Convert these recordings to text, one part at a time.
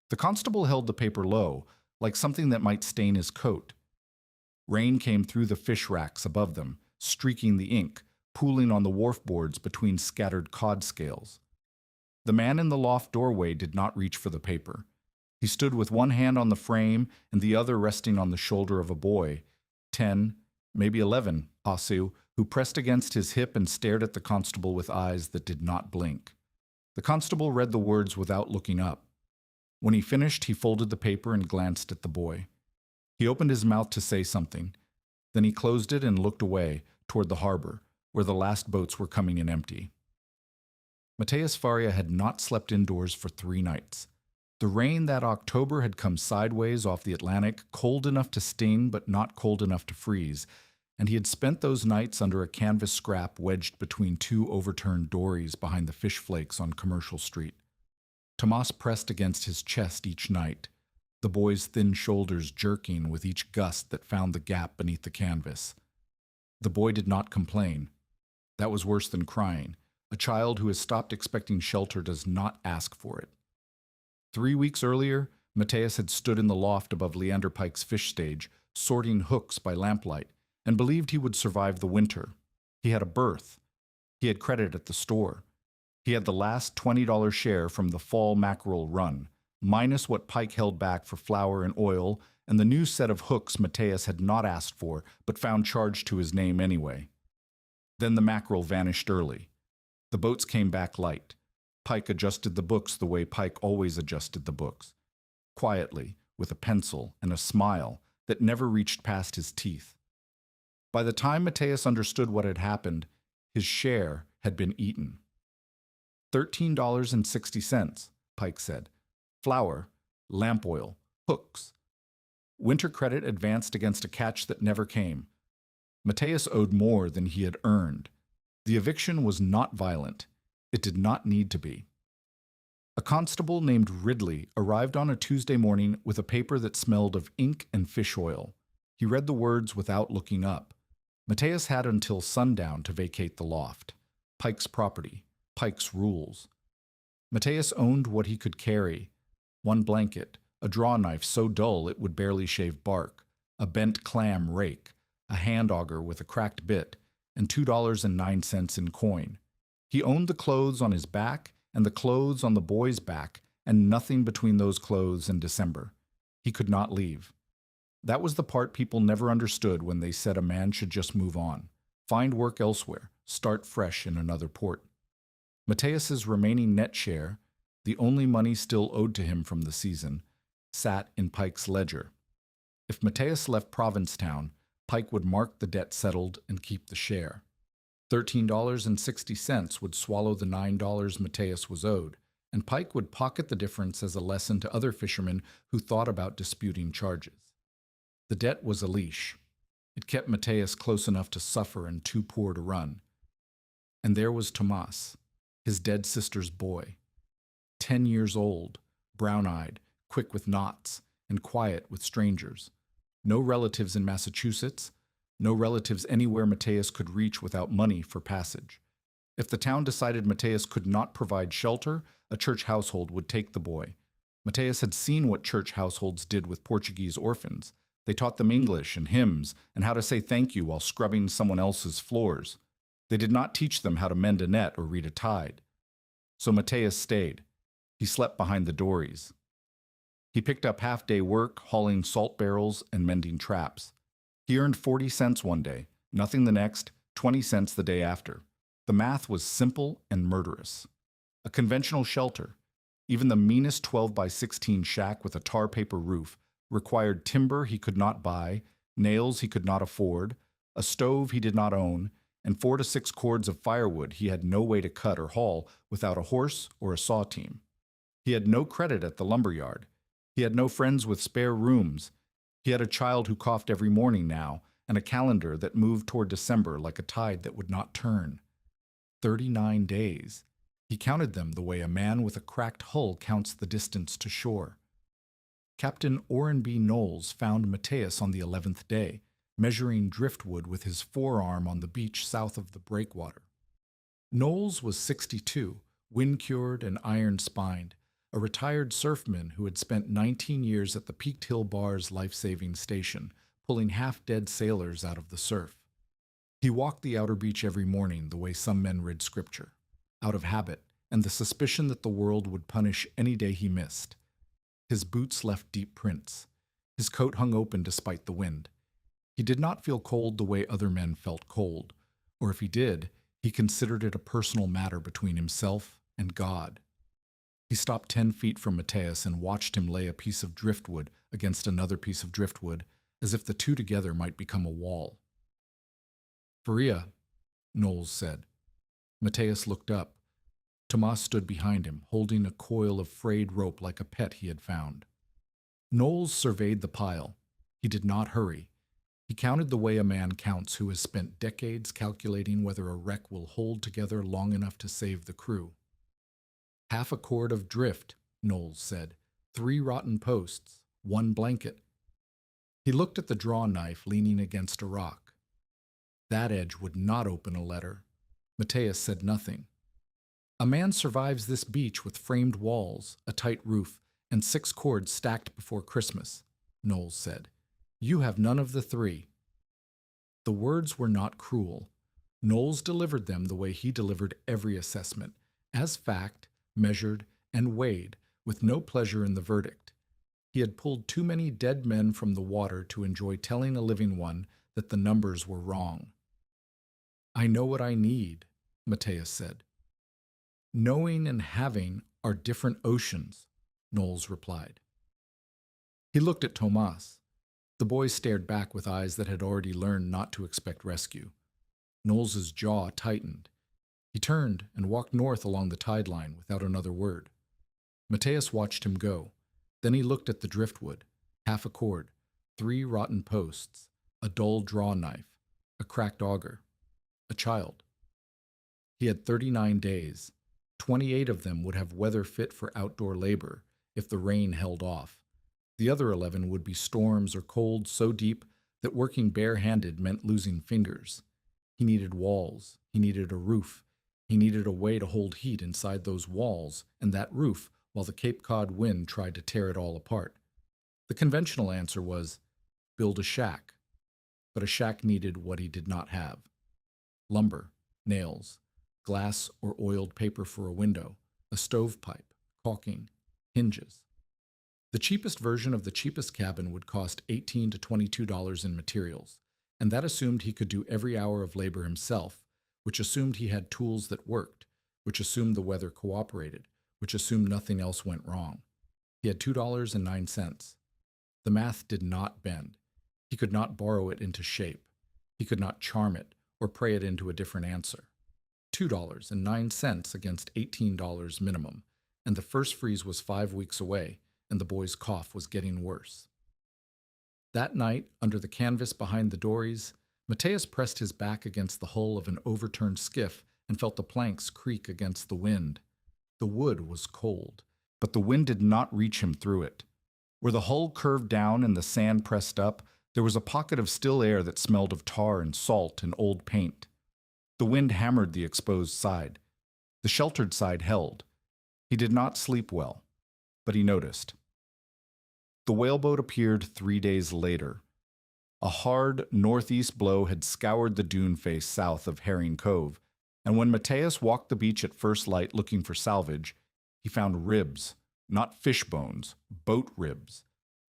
The constable held the paper low, like something that might stain his coat. Rain came through the fish racks above them, streaking the ink, pooling on the wharf boards between scattered cod scales. The man in the loft doorway did not reach for the paper. He stood with one hand on the frame and the other resting on the shoulder of a boy, 10, maybe 11, Asu, who pressed against his hip and stared at the constable with eyes that did not blink. The constable read the words without looking up. When he finished, he folded the paper and glanced at the boy. He opened his mouth to say something. Then he closed it and looked away, toward the harbor, where the last boats were coming in empty. Mateus Faria had not slept indoors for 3 nights. The rain that October had come sideways off the Atlantic, cold enough to sting but not cold enough to freeze, and he had spent those nights under a canvas scrap wedged between 2 overturned dories behind the fish flakes on Commercial Street. Tomas pressed against his chest each night, the boy's thin shoulders jerking with each gust that found the gap beneath the canvas. The boy did not complain. That was worse than crying. A child who has stopped expecting shelter does not ask for it. 3 weeks earlier, Mateus had stood in the loft above Leander Pike's fish stage, sorting hooks by lamplight, and believed he would survive the winter. He had a berth. He had credit at the store. He had the last $20 share from the fall mackerel run, minus what Pike held back for flour and oil, and the new set of hooks Mateus had not asked for, but found charged to his name anyway. Then the mackerel vanished early. The boats came back light. Pike adjusted the books the way Pike always adjusted the books, quietly, with a pencil and a smile that never reached past his teeth. By the time Mateus understood what had happened, his share had been eaten. $13.60, Pike said. Flour, lamp oil, hooks. Winter credit advanced against a catch that never came. Mateus owed more than he had earned. The eviction was not violent. It did not need to be. A constable named Ridley arrived on a Tuesday morning with a paper that smelled of ink and fish oil. He read the words without looking up. Mateus had until sundown to vacate the loft. Pike's property. Pike's rules. Mateus owned what he could carry. 1 blanket, a draw knife so dull it would barely shave bark, a bent clam rake, a hand auger with a cracked bit, and $2.09 in coin. He owned the clothes on his back and the clothes on the boy's back, and nothing between those clothes and December. He could not leave. That was the part people never understood when they said a man should just move on, find work elsewhere, start fresh in another port. Mateus's remaining net share, the only money still owed to him from the season, sat in Pike's ledger. If Mateus left Provincetown, Pike would mark the debt settled and keep the share. $13.60 would swallow the $9 Mateus was owed, and Pike would pocket the difference as a lesson to other fishermen who thought about disputing charges. The debt was a leash. It kept Mateus close enough to suffer and too poor to run. And there was Tomas, his dead sister's boy. 10 years old, brown-eyed, quick with knots, and quiet with strangers. No relatives in Massachusetts, no relatives anywhere Mateus could reach without money for passage. If the town decided Mateus could not provide shelter, a church household would take the boy. Mateus had seen what church households did with Portuguese orphans. They taught them English and hymns and how to say thank you while scrubbing someone else's floors. They did not teach them how to mend a net or read a tide. So Mateus stayed. He slept behind the dories. He picked up half-day work hauling salt barrels and mending traps. He earned 40 cents one day, nothing the next, 20 cents the day after. The math was simple and murderous. A conventional shelter, even the meanest 12 by 16 shack with a tar paper roof, required timber he could not buy, nails he could not afford, a stove he did not own, and 4 to 6 cords of firewood he had no way to cut or haul without a horse or a saw team. He had no credit at the lumber yard. He had no friends with spare rooms. He had a child who coughed every morning now, and a calendar that moved toward December like a tide that would not turn. 39 days. He counted them the way a man with a cracked hull counts the distance to shore. Captain Orrin B. Knowles found Mateus on the 11th day, measuring driftwood with his forearm on the beach south of the breakwater. Knowles was 62, wind-cured and iron-spined, a retired surfman who had spent 19 years at the Peaked Hill Bar's life-saving station, pulling half-dead sailors out of the surf. He walked the outer beach every morning the way some men read scripture, out of habit and the suspicion that the world would punish any day he missed. His boots left deep prints. His coat hung open despite the wind. He did not feel cold the way other men felt cold, or if he did, he considered it a personal matter between himself and God. He stopped 10 feet from Matthias and watched him lay a piece of driftwood against another piece of driftwood, as if the two together might become a wall. "Faria," Knowles said. Matthias looked up. Tomas stood behind him, holding a coil of frayed rope like a pet he had found. Knowles surveyed the pile. He did not hurry. He counted the way a man counts who has spent decades calculating whether a wreck will hold together long enough to save the crew. "Half a cord of drift," Knowles said. 3 rotten posts, 1 blanket. He looked at the draw knife leaning against a rock. That edge would not open a letter. Matthias said nothing. "A man survives this beach with framed walls, a tight roof, and 6 cords stacked before Christmas," Knowles said. "You have none of the 3. The words were not cruel. Knowles delivered them the way he delivered every assessment, as fact, measured, and weighed, with no pleasure in the verdict. He had pulled too many dead men from the water to enjoy telling a living one that the numbers were wrong. "I know what I need," Matthias said. "Knowing and having are different oceans," Knowles replied. He looked at Tomas. The boy stared back with eyes that had already learned not to expect rescue. Knowles's jaw tightened. He turned and walked north along the tide line without another word. Matthias watched him go. Then he looked at the driftwood, half a cord, 3 rotten posts, a dull draw knife, a cracked auger, a child. He had 39 days. 28 of them would have weather fit for outdoor labor if the rain held off. The other 11 would be storms or cold so deep that working bare-handed meant losing fingers. He needed walls. He needed a roof. He needed a way to hold heat inside those walls and that roof while the Cape Cod wind tried to tear it all apart. The conventional answer was, build a shack. But a shack needed what he did not have: lumber, nails, glass or oiled paper for a window, a stovepipe, caulking, hinges. The cheapest version of the cheapest cabin would cost $18 to $22 in materials, and that assumed he could do every hour of labor himself, which assumed he had tools that worked, which assumed the weather cooperated, which assumed nothing else went wrong. He had $2.09. The math did not bend. He could not borrow it into shape. He could not charm it or pray it into a different answer. $2.09 against $18 minimum, and the first freeze was 5 weeks away, and the boy's cough was getting worse. That night, under the canvas behind the dories, Matthias pressed his back against the hull of an overturned skiff and felt the planks creak against the wind. The wood was cold, but the wind did not reach him through it. Where the hull curved down and the sand pressed up, there was a pocket of still air that smelled of tar and salt and old paint. The wind hammered the exposed side. The sheltered side held. He did not sleep well, but he noticed. The whaleboat appeared 3 days later. A hard northeast blow had scoured the dune face south of Herring Cove, and when Matthias walked the beach at first light looking for salvage, he found ribs, not fish bones, boat ribs.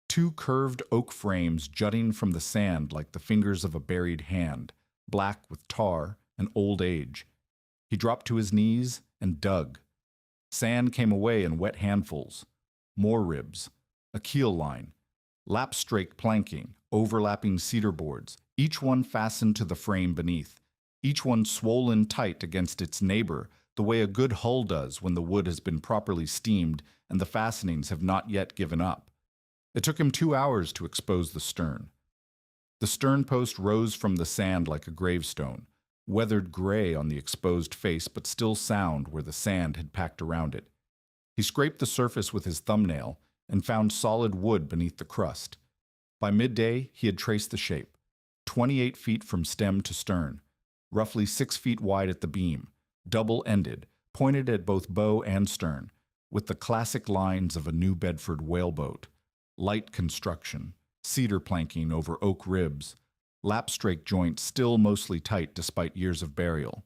2 curved oak frames jutting from the sand like the fingers of a buried hand, black with tar and old age. He dropped to his knees and dug. Sand came away in wet handfuls. More ribs, a keel line, lap-strake planking, overlapping cedar boards, each one fastened to the frame beneath, each one swollen tight against its neighbor the way a good hull does when the wood has been properly steamed and the fastenings have not yet given up. It took him 2 hours to expose the stern. The stern post rose from the sand like a gravestone, weathered gray on the exposed face but still sound where the sand had packed around it. He scraped the surface with his thumbnail and found solid wood beneath the crust. By midday, he had traced the shape: 28 feet from stem to stern, roughly 6 feet wide at the beam, double-ended, pointed at both bow and stern, with the classic lines of a New Bedford whaleboat: light construction, cedar planking over oak ribs, lapstrake joints still mostly tight despite years of burial.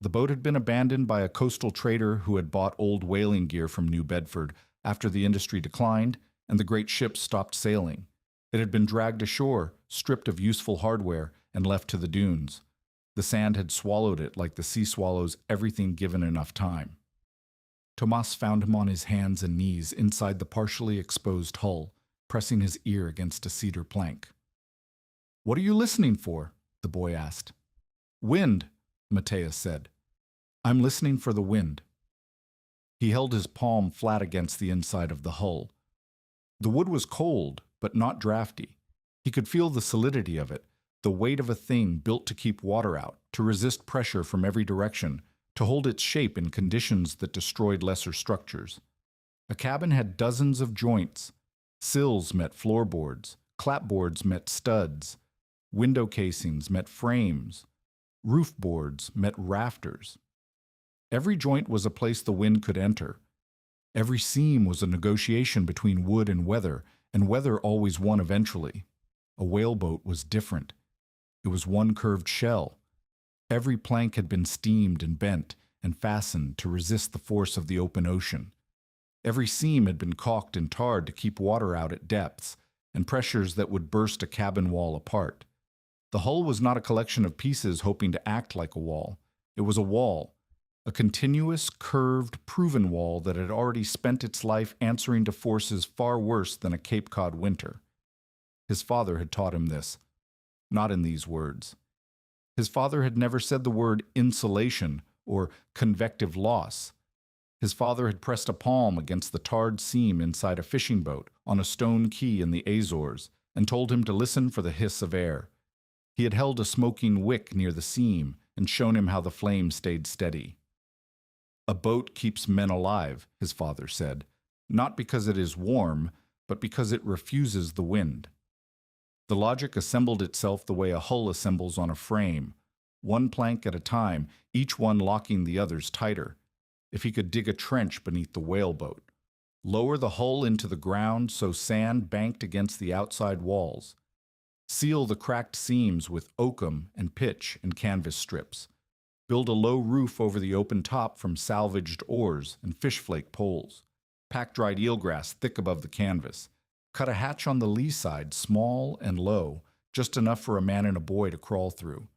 The boat had been abandoned by a coastal trader who had bought old whaling gear from New Bedford after the industry declined and the great ships stopped sailing. It had been dragged ashore, stripped of useful hardware, and left to the dunes. The sand had swallowed it like the sea swallows everything given enough time. Tomas found him on his hands and knees inside the partially exposed hull, pressing his ear against a cedar plank. "What are you listening for?" the boy asked. "Wind," Matthias said. "I'm listening for the wind." He held his palm flat against the inside of the hull. The wood was cold, but not drafty. He could feel the solidity of it, the weight of a thing built to keep water out, to resist pressure from every direction, to hold its shape in conditions that destroyed lesser structures. A cabin had dozens of joints. Sills met floorboards, clapboards met studs, window casings met frames, roof boards met rafters. Every joint was a place the wind could enter. Every seam was a negotiation between wood and weather always won eventually. A whaleboat was different. It was one curved shell. Every plank had been steamed and bent and fastened to resist the force of the open ocean. Every seam had been caulked and tarred to keep water out at depths and pressures that would burst a cabin wall apart. The hull was not a collection of pieces hoping to act like a wall. It was a wall, a continuous, curved, proven wall that had already spent its life answering to forces far worse than a Cape Cod winter. His father had taught him this, not in these words. His father had never said the word insulation or convective loss. His father had pressed a palm against the tarred seam inside a fishing boat on a stone quay in the Azores and told him to listen for the hiss of air. He had held a smoking wick near the seam and shown him how the flame stayed steady. "A boat keeps men alive," his father said, "not because it is warm, but because it refuses the wind." The logic assembled itself the way a hull assembles on a frame, one plank at a time, each one locking the others tighter. If he could dig a trench beneath the whaleboat, lower the hull into the ground so sand banked against the outside walls, seal the cracked seams with oakum and pitch and canvas strips, build a low roof over the open top from salvaged oars and fish flake poles, pack dried eelgrass thick above the canvas, cut a hatch on the lee side small and low, just enough for a man and a boy to crawl through.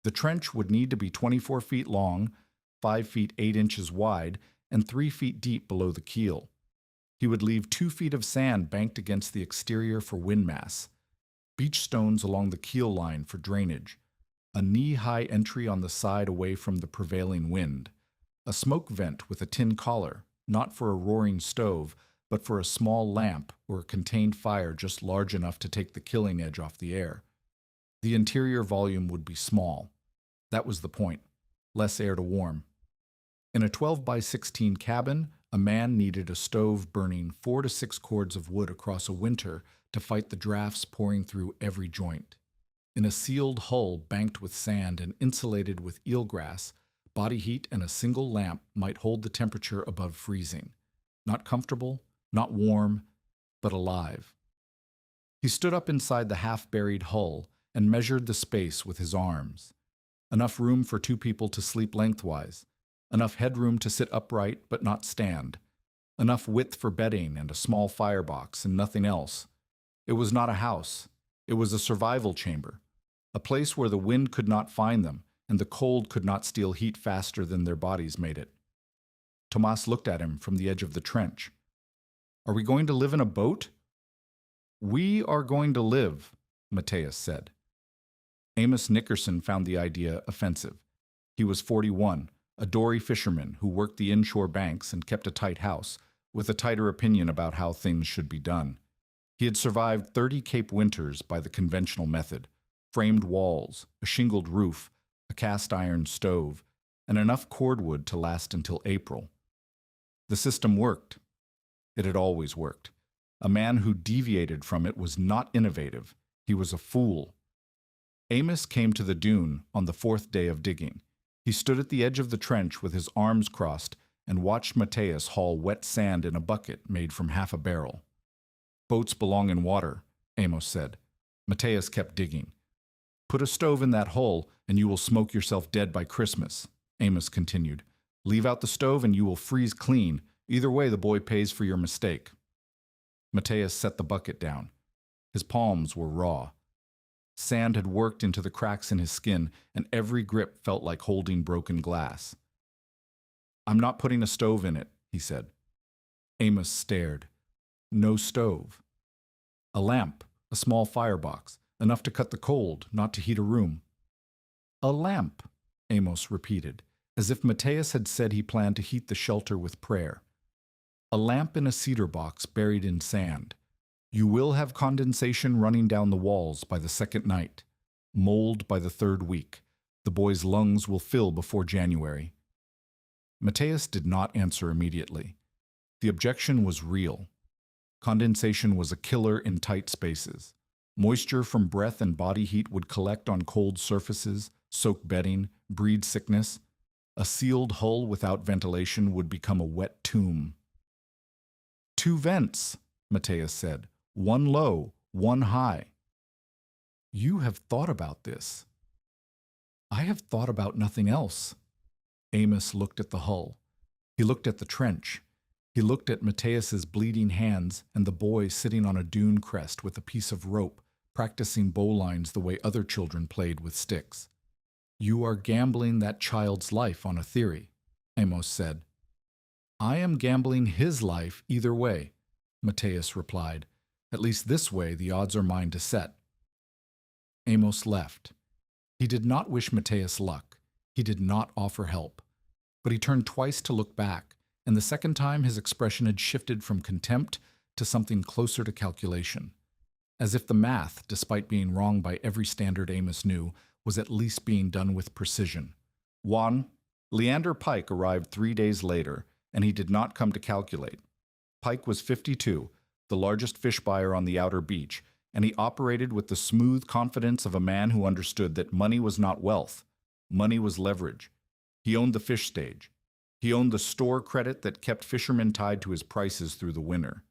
The trench would need to be 24 feet long, 5 feet 8 inches wide, and 3 feet deep below the keel. He would leave 2 feet of sand banked against the exterior for windmass, beach stones along the keel line for drainage, a knee-high entry on the side away from the prevailing wind, a smoke vent with a tin collar, not for a roaring stove, but for a small lamp or a contained fire just large enough to take the killing edge off the air. The interior volume would be small. That was the point. Less air to warm. In a 12 by 16 cabin, a man needed a stove burning 4 to 6 cords of wood across a winter to fight the drafts pouring through every joint. In a sealed hull banked with sand and insulated with eelgrass, body heat and a single lamp might hold the temperature above freezing. Not comfortable, not warm, but alive. He stood up inside the half-buried hull and measured the space with his arms. Enough room for 2 people to sleep lengthwise, enough headroom to sit upright but not stand, enough width for bedding and a small firebox and nothing else. It was not a house. It was a survival chamber, a place where the wind could not find them and the cold could not steal heat faster than their bodies made it. Tomas looked at him from the edge of the trench. "Are we going to live in a boat?" "We are going to live," Matthias said. Amos Nickerson found the idea offensive. He was 41, a dory fisherman who worked the inshore banks and kept a tight house, with a tighter opinion about how things should be done. He had survived 30 Cape winters by the conventional method: framed walls, a shingled roof, a cast-iron stove, and enough cordwood to last until April. The system worked. It had always worked. A man who deviated from it was not innovative. He was a fool. Amos came to the dune on the 4th day of digging. He stood at the edge of the trench with his arms crossed and watched Mateus haul wet sand in a bucket made from half a barrel. "Boats belong in water," Amos said. Mateus kept digging. "Put a stove in that hole, and you will smoke yourself dead by Christmas," Amos continued. "Leave out the stove, and you will freeze clean. Either way, the boy pays for your mistake." Mateus set the bucket down. His palms were raw. Sand had worked into the cracks in his skin, and every grip felt like holding broken glass. "I'm not putting a stove in it," he said. Amos stared. No stove. A lamp, a small firebox, enough to cut the cold, not to heat a room. "A lamp," Amos repeated, as if Mateus had said he planned to heat the shelter with prayer. "A lamp in a cedar box buried in sand. You will have condensation running down the walls by the second night, mold by the third week. The boy's lungs will fill before January." Mateus did not answer immediately. The objection was real. Condensation was a killer in tight spaces. Moisture from breath and body heat would collect on cold surfaces, soak bedding, breed sickness. A sealed hull without ventilation would become a wet tomb. "2 vents," Mateus said. "One low, one high." "You have thought about this." "I have thought about nothing else." Amos looked at the hull. He looked at the trench. He looked at Mateus's bleeding hands and the boy sitting on a dune crest with a piece of rope, practicing bowlines the way other children played with sticks. "You are gambling that child's life on a theory," Amos said. "I am gambling his life either way," Mateus replied. "At least this way the odds are mine to set." Amos left. He did not wish Mateus luck. He did not offer help. But he turned twice to look back, and the second time his expression had shifted from contempt to something closer to calculation. As if the math, despite being wrong by every standard Amos knew, was at least being done with precision. 1. Leander Pike arrived 3 days later, and he did not come to calculate. Pike was 52, the largest fish buyer on the outer beach, and he operated with the smooth confidence of a man who understood that money was not wealth. Money was leverage. He owned the fish stage. He owned the store credit that kept fishermen tied to his prices through the winter.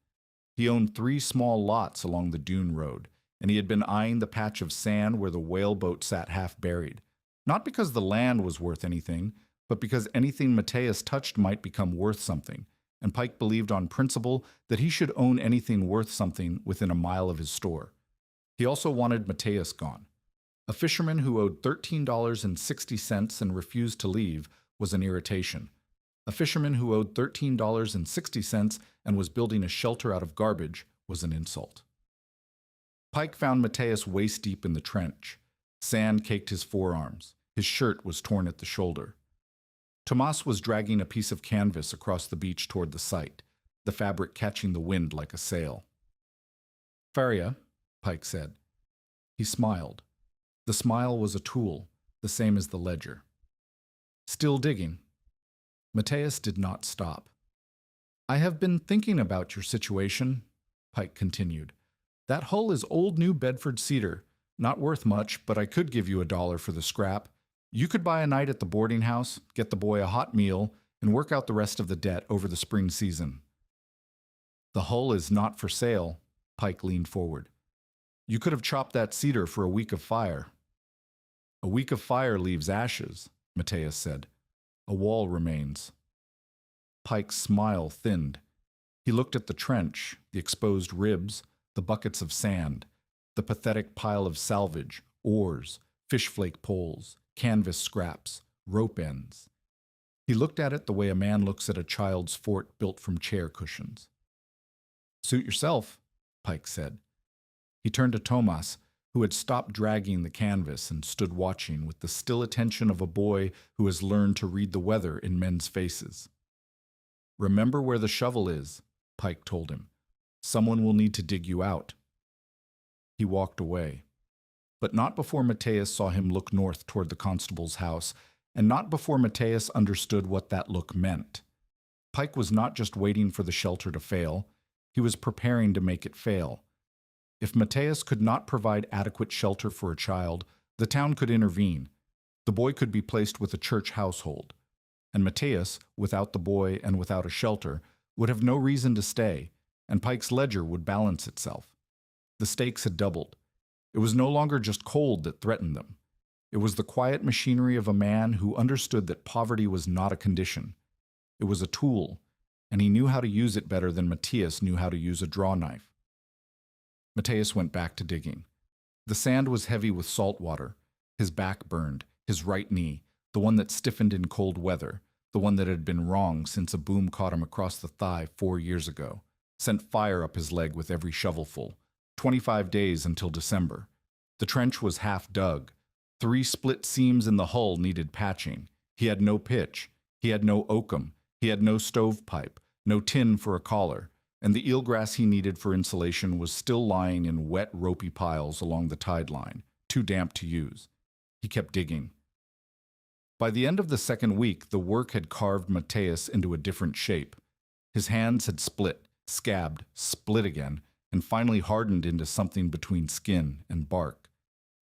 He owned 3 small lots along the dune road, and he had been eyeing the patch of sand where the whaleboat sat half buried. Not because the land was worth anything, but because anything Mateus touched might become worth something, and Pike believed on principle that he should own anything worth something within a mile of his store. He also wanted Mateus gone. A fisherman who owed $13.60 and refused to leave was an irritation. A fisherman who owed $13.60 and was building a shelter out of garbage was an insult. Pike found Mateus waist-deep in the trench. Sand caked his forearms. His shirt was torn at the shoulder. Tomas was dragging a piece of canvas across the beach toward the site, the fabric catching the wind like a sail. "Faria," Pike said. He smiled. The smile was a tool, the same as the ledger. "Still digging?" Mateus did not stop. "I have been thinking about your situation," Pike continued. "That hull is old New Bedford cedar. Not worth much, but I could give you $1 for the scrap. You could buy a night at the boarding house, get the boy a hot meal, and work out the rest of the debt over the spring season." "The hull is not for sale," Pike leaned forward. "You could have chopped that cedar for a week of fire." "A week of fire leaves ashes," Mateus said. "A wall remains." Pike's smile thinned. He looked at the trench, the exposed ribs, the buckets of sand, the pathetic pile of salvage, oars, fish flake poles, canvas scraps, rope ends. He looked at it the way a man looks at a child's fort built from chair cushions. "Suit yourself," Pike said. He turned to Tomas, who had stopped dragging the canvas and stood watching with the still attention of a boy who has learned to read the weather in men's faces. "Remember where the shovel is," Pike told him. "Someone will need to dig you out." He walked away, but not before Mateus saw him look north toward the constable's house, and not before Mateus understood what that look meant. Pike was not just waiting for the shelter to fail, he was preparing to make it fail. If Mateus could not provide adequate shelter for a child, the town could intervene. The boy could be placed with a church household. and Matthias, without the boy and without a shelter, would have no reason to stay, and Pike's ledger would balance itself. The stakes had doubled. It was no longer just cold that threatened them. It was the quiet machinery of a man who understood that poverty was not a condition. It was a tool, and he knew how to use it better than Matthias knew how to use a draw knife. Matthias went back to digging. The sand was heavy with salt water. His back burned, his right knee, the one that stiffened in cold weather, the one that had been wrong since a boom caught him across the thigh 4 years ago, sent fire up his leg with every shovelful. 25 days until December. The trench was half dug. 3 split seams in the hull needed patching. He had no pitch. He had no oakum. He had no stovepipe, no tin for a collar, and the eelgrass he needed for insulation was still lying in wet, ropey piles along the tide line, too damp to use. He kept digging. By the end of the second week, the work had carved Matthias into a different shape. His hands had split, scabbed, split again, and finally hardened into something between skin and bark.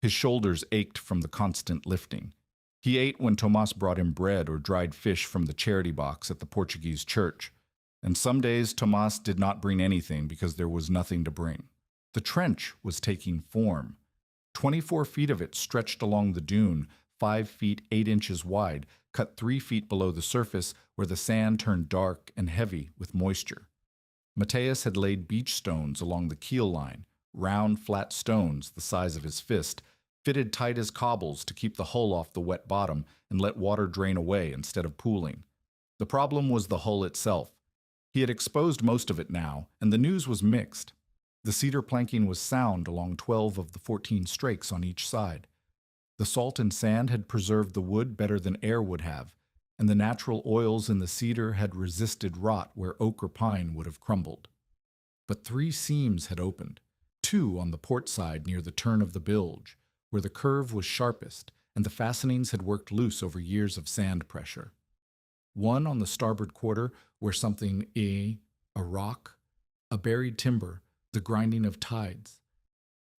His shoulders ached from the constant lifting. He ate when Tomas brought him bread or dried fish from the charity box at the Portuguese church, and some days Tomas did not bring anything because there was nothing to bring. The trench was taking form. 24 feet of it stretched along the dune, 5 feet 8 inches wide, cut 3 feet below the surface where the sand turned dark and heavy with moisture. Matthias had laid beach stones along the keel line, round, flat stones the size of his fist, fitted tight as cobbles to keep the hull off the wet bottom and let water drain away instead of pooling. The problem was the hull itself. He had exposed most of it now, and the news was mixed. The cedar planking was sound along 12 of the 14 strakes on each side. The salt and sand had preserved the wood better than air would have, and the natural oils in the cedar had resisted rot where oak or pine would have crumbled. But 3 seams had opened, 2 on the port side near the turn of the bilge, where the curve was sharpest and the fastenings had worked loose over years of sand pressure. 1 on the starboard quarter where something a rock, a buried timber, the grinding of tides,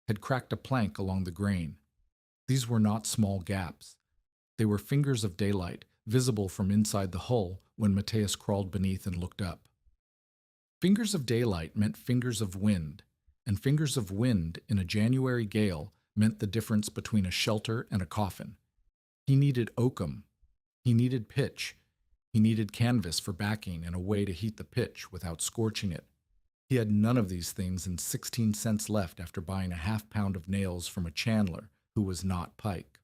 had cracked a plank along the grain. These were not small gaps. They were fingers of daylight, visible from inside the hull when Matthias crawled beneath and looked up. Fingers of daylight meant fingers of wind, and fingers of wind in a January gale meant the difference between a shelter and a coffin. He needed oakum. He needed pitch. He needed canvas for backing and a way to heat the pitch without scorching it. He had none of these things and 16 cents left after buying a half-pound of nails from a chandler who was not Pike.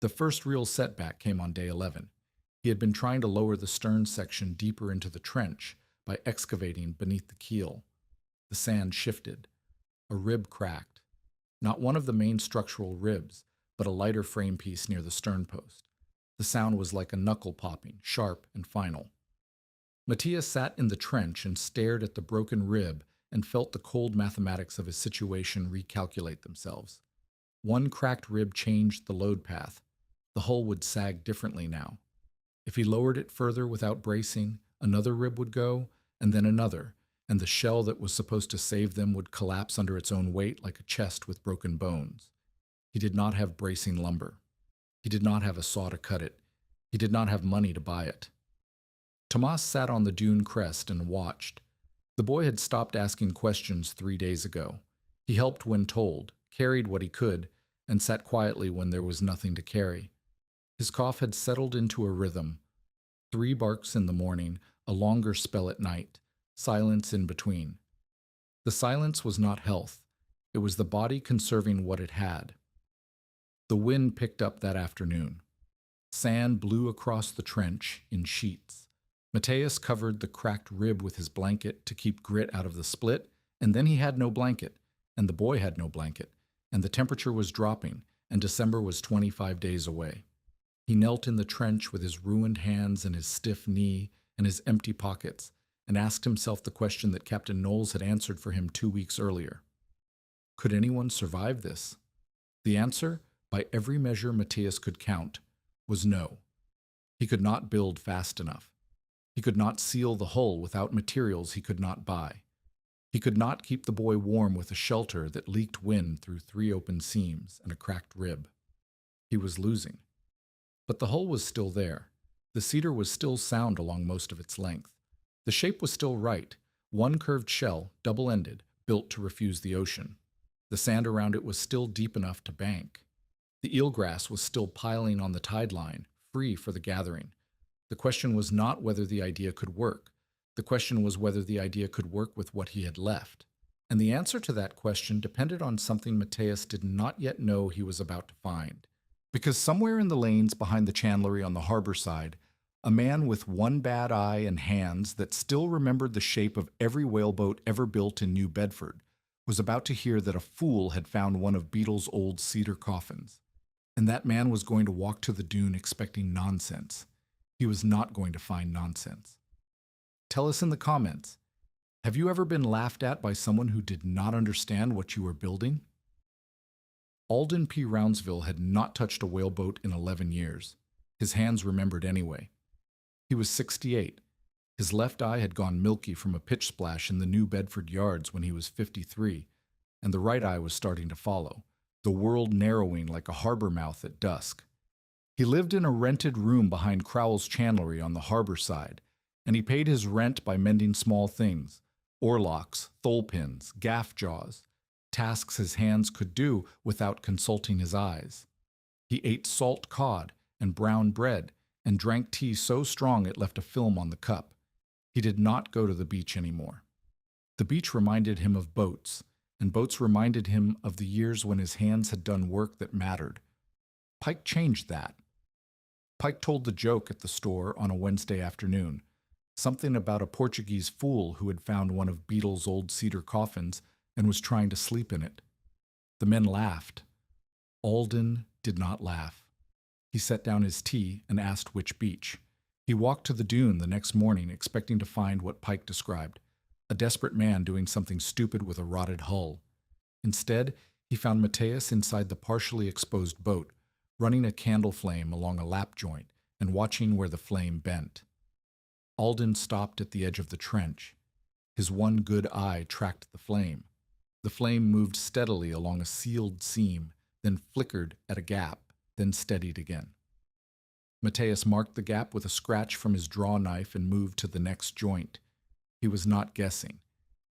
The first real setback came on day 11. He had been trying to lower the stern section deeper into the trench by excavating beneath the keel. The sand shifted. A rib cracked. Not one of the main structural ribs, but a lighter frame piece near the stern post. The sound was like a knuckle popping, sharp and final. Matthias sat in the trench and stared at the broken rib and felt the cold mathematics of his situation recalculate themselves. 1 cracked rib changed the load path. The hull would sag differently now. If he lowered it further without bracing, another rib would go, and then another, and the shell that was supposed to save them would collapse under its own weight like a chest with broken bones. He did not have bracing lumber. He did not have a saw to cut it. He did not have money to buy it. Tomas sat on the dune crest and watched. The boy had stopped asking questions 3 days ago. He helped when told, carried what he could, and sat quietly when there was nothing to carry. His cough had settled into a rhythm. 3 barks in the morning, a longer spell at night, silence in between. The silence was not health. It was the body conserving what it had. The wind picked up that afternoon. Sand blew across the trench in sheets. Matthias covered the cracked rib with his blanket to keep grit out of the split, and then he had no blanket, and the boy had no blanket, and the temperature was dropping, and December was 25 days away. He knelt in the trench with his ruined hands and his stiff knee and his empty pockets, and asked himself the question that Captain Knowles had answered for him 2 weeks earlier. Could anyone survive this? The answer, by every measure Matthias could count, was no. He could not build fast enough. He could not seal the hull without materials he could not buy. He could not keep the boy warm with a shelter that leaked wind through 3 open seams and a cracked rib. He was losing. But the hull was still there. The cedar was still sound along most of its length. The shape was still right, one curved shell, double-ended, built to refuse the ocean. The sand around it was still deep enough to bank. The eelgrass was still piling on the tide line, free for the gathering. The question was not whether the idea could work. The question was whether the idea could work with what he had left. And the answer to that question depended on something Matthias did not yet know he was about to find. Because somewhere in the lanes behind the chandlery on the harbor side, a man with one bad eye and hands that still remembered the shape of every whaleboat ever built in New Bedford was about to hear that a fool had found one of Beetle's old cedar coffins. And that man was going to walk to the dune expecting nonsense. He was not going to find nonsense. Tell us in the comments, have you ever been laughed at by someone who did not understand what you were building? Alden P. Roundsville had not touched a whaleboat in 11 years. His hands remembered anyway. He was 68. His left eye had gone milky from a pitch splash in the New Bedford yards when he was 53, and the right eye was starting to follow, the world narrowing like a harbor mouth at dusk. He lived in a rented room behind Crowell's chandlery on the harbor side, and he paid his rent by mending small things, oarlocks, thole pins, gaff jaws, tasks his hands could do without consulting his eyes. He ate salt cod and brown bread and drank tea so strong it left a film on the cup. He did not go to the beach anymore. The beach reminded him of boats, and boats reminded him of the years when his hands had done work that mattered. Pike changed that. Pike told the joke at the store on a Wednesday afternoon, something about a Portuguese fool who had found one of Beetle's old cedar coffins and was trying to sleep in it. The men laughed. Alden did not laugh. He set down his tea and asked which beach. He walked to the dune the next morning expecting to find what Pike described, a desperate man doing something stupid with a rotted hull. Instead, he found Matthias inside the partially exposed boat, running a candle flame along a lap joint and watching where the flame bent. Alden stopped at the edge of the trench. His one good eye tracked the flame. The flame moved steadily along a sealed seam, then flickered at a gap, then steadied again. Matthias marked the gap with a scratch from his draw knife and moved to the next joint. He was not guessing.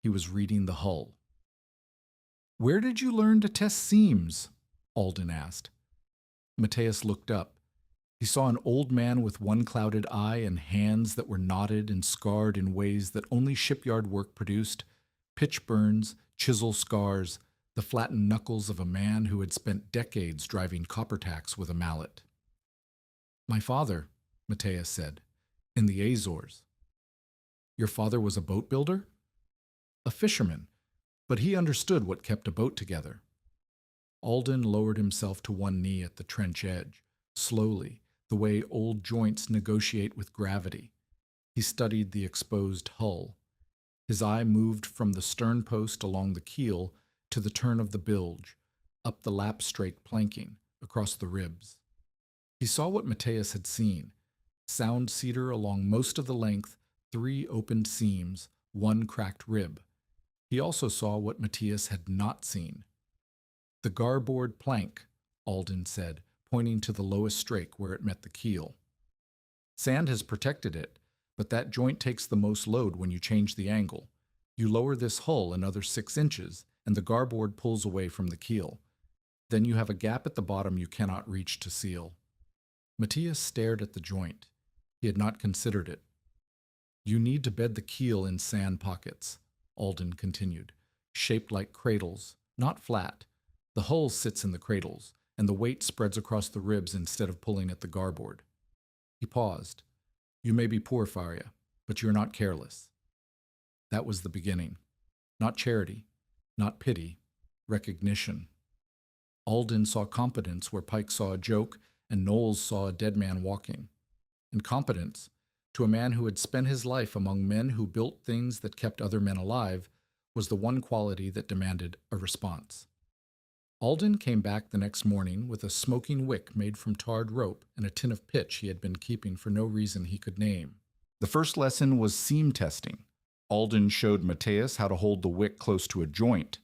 He was reading the hull. "Where did you learn to test seams?" Alden asked. Matthias looked up. He saw an old man with one clouded eye and hands that were knotted and scarred in ways that only shipyard work produced, pitch burns, chisel scars, the flattened knuckles of a man who had spent decades driving copper tacks with a mallet. "My father," Matthias said, "in the Azores." "Your father was a boat builder?" "A fisherman, but he understood what kept a boat together." Alden lowered himself to one knee at the trench edge, slowly, the way old joints negotiate with gravity. He studied the exposed hull. His eye moved from the stern post along the keel to the turn of the bilge, up the lap straight planking, across the ribs. He saw what Matthias had seen: sound cedar along most of the length, 3 opened seams, 1 cracked rib. He also saw what Matthias had not seen. "The garboard plank," Alden said, pointing to the lowest strake where it met the keel. "Sand has protected it, but that joint takes the most load when you change the angle. You lower this hull another 6 inches, and the garboard pulls away from the keel. Then you have a gap at the bottom you cannot reach to seal." Matthias stared at the joint. He had not considered it. "You need to bed the keel in sand pockets," Alden continued, "shaped like cradles, not flat. The hull sits in the cradles, and the weight spreads across the ribs instead of pulling at the garboard." He paused. "You may be poor, Faria, but you're not careless." That was the beginning. Not charity, not pity, recognition. Alden saw competence where Pike saw a joke and Knowles saw a dead man walking. And competence, to a man who had spent his life among men who built things that kept other men alive, was the one quality that demanded a response. Alden came back the next morning with a smoking wick made from tarred rope and a tin of pitch he had been keeping for no reason he could name. The first lesson was seam testing. Alden showed Matthias how to hold the wick close to a joint,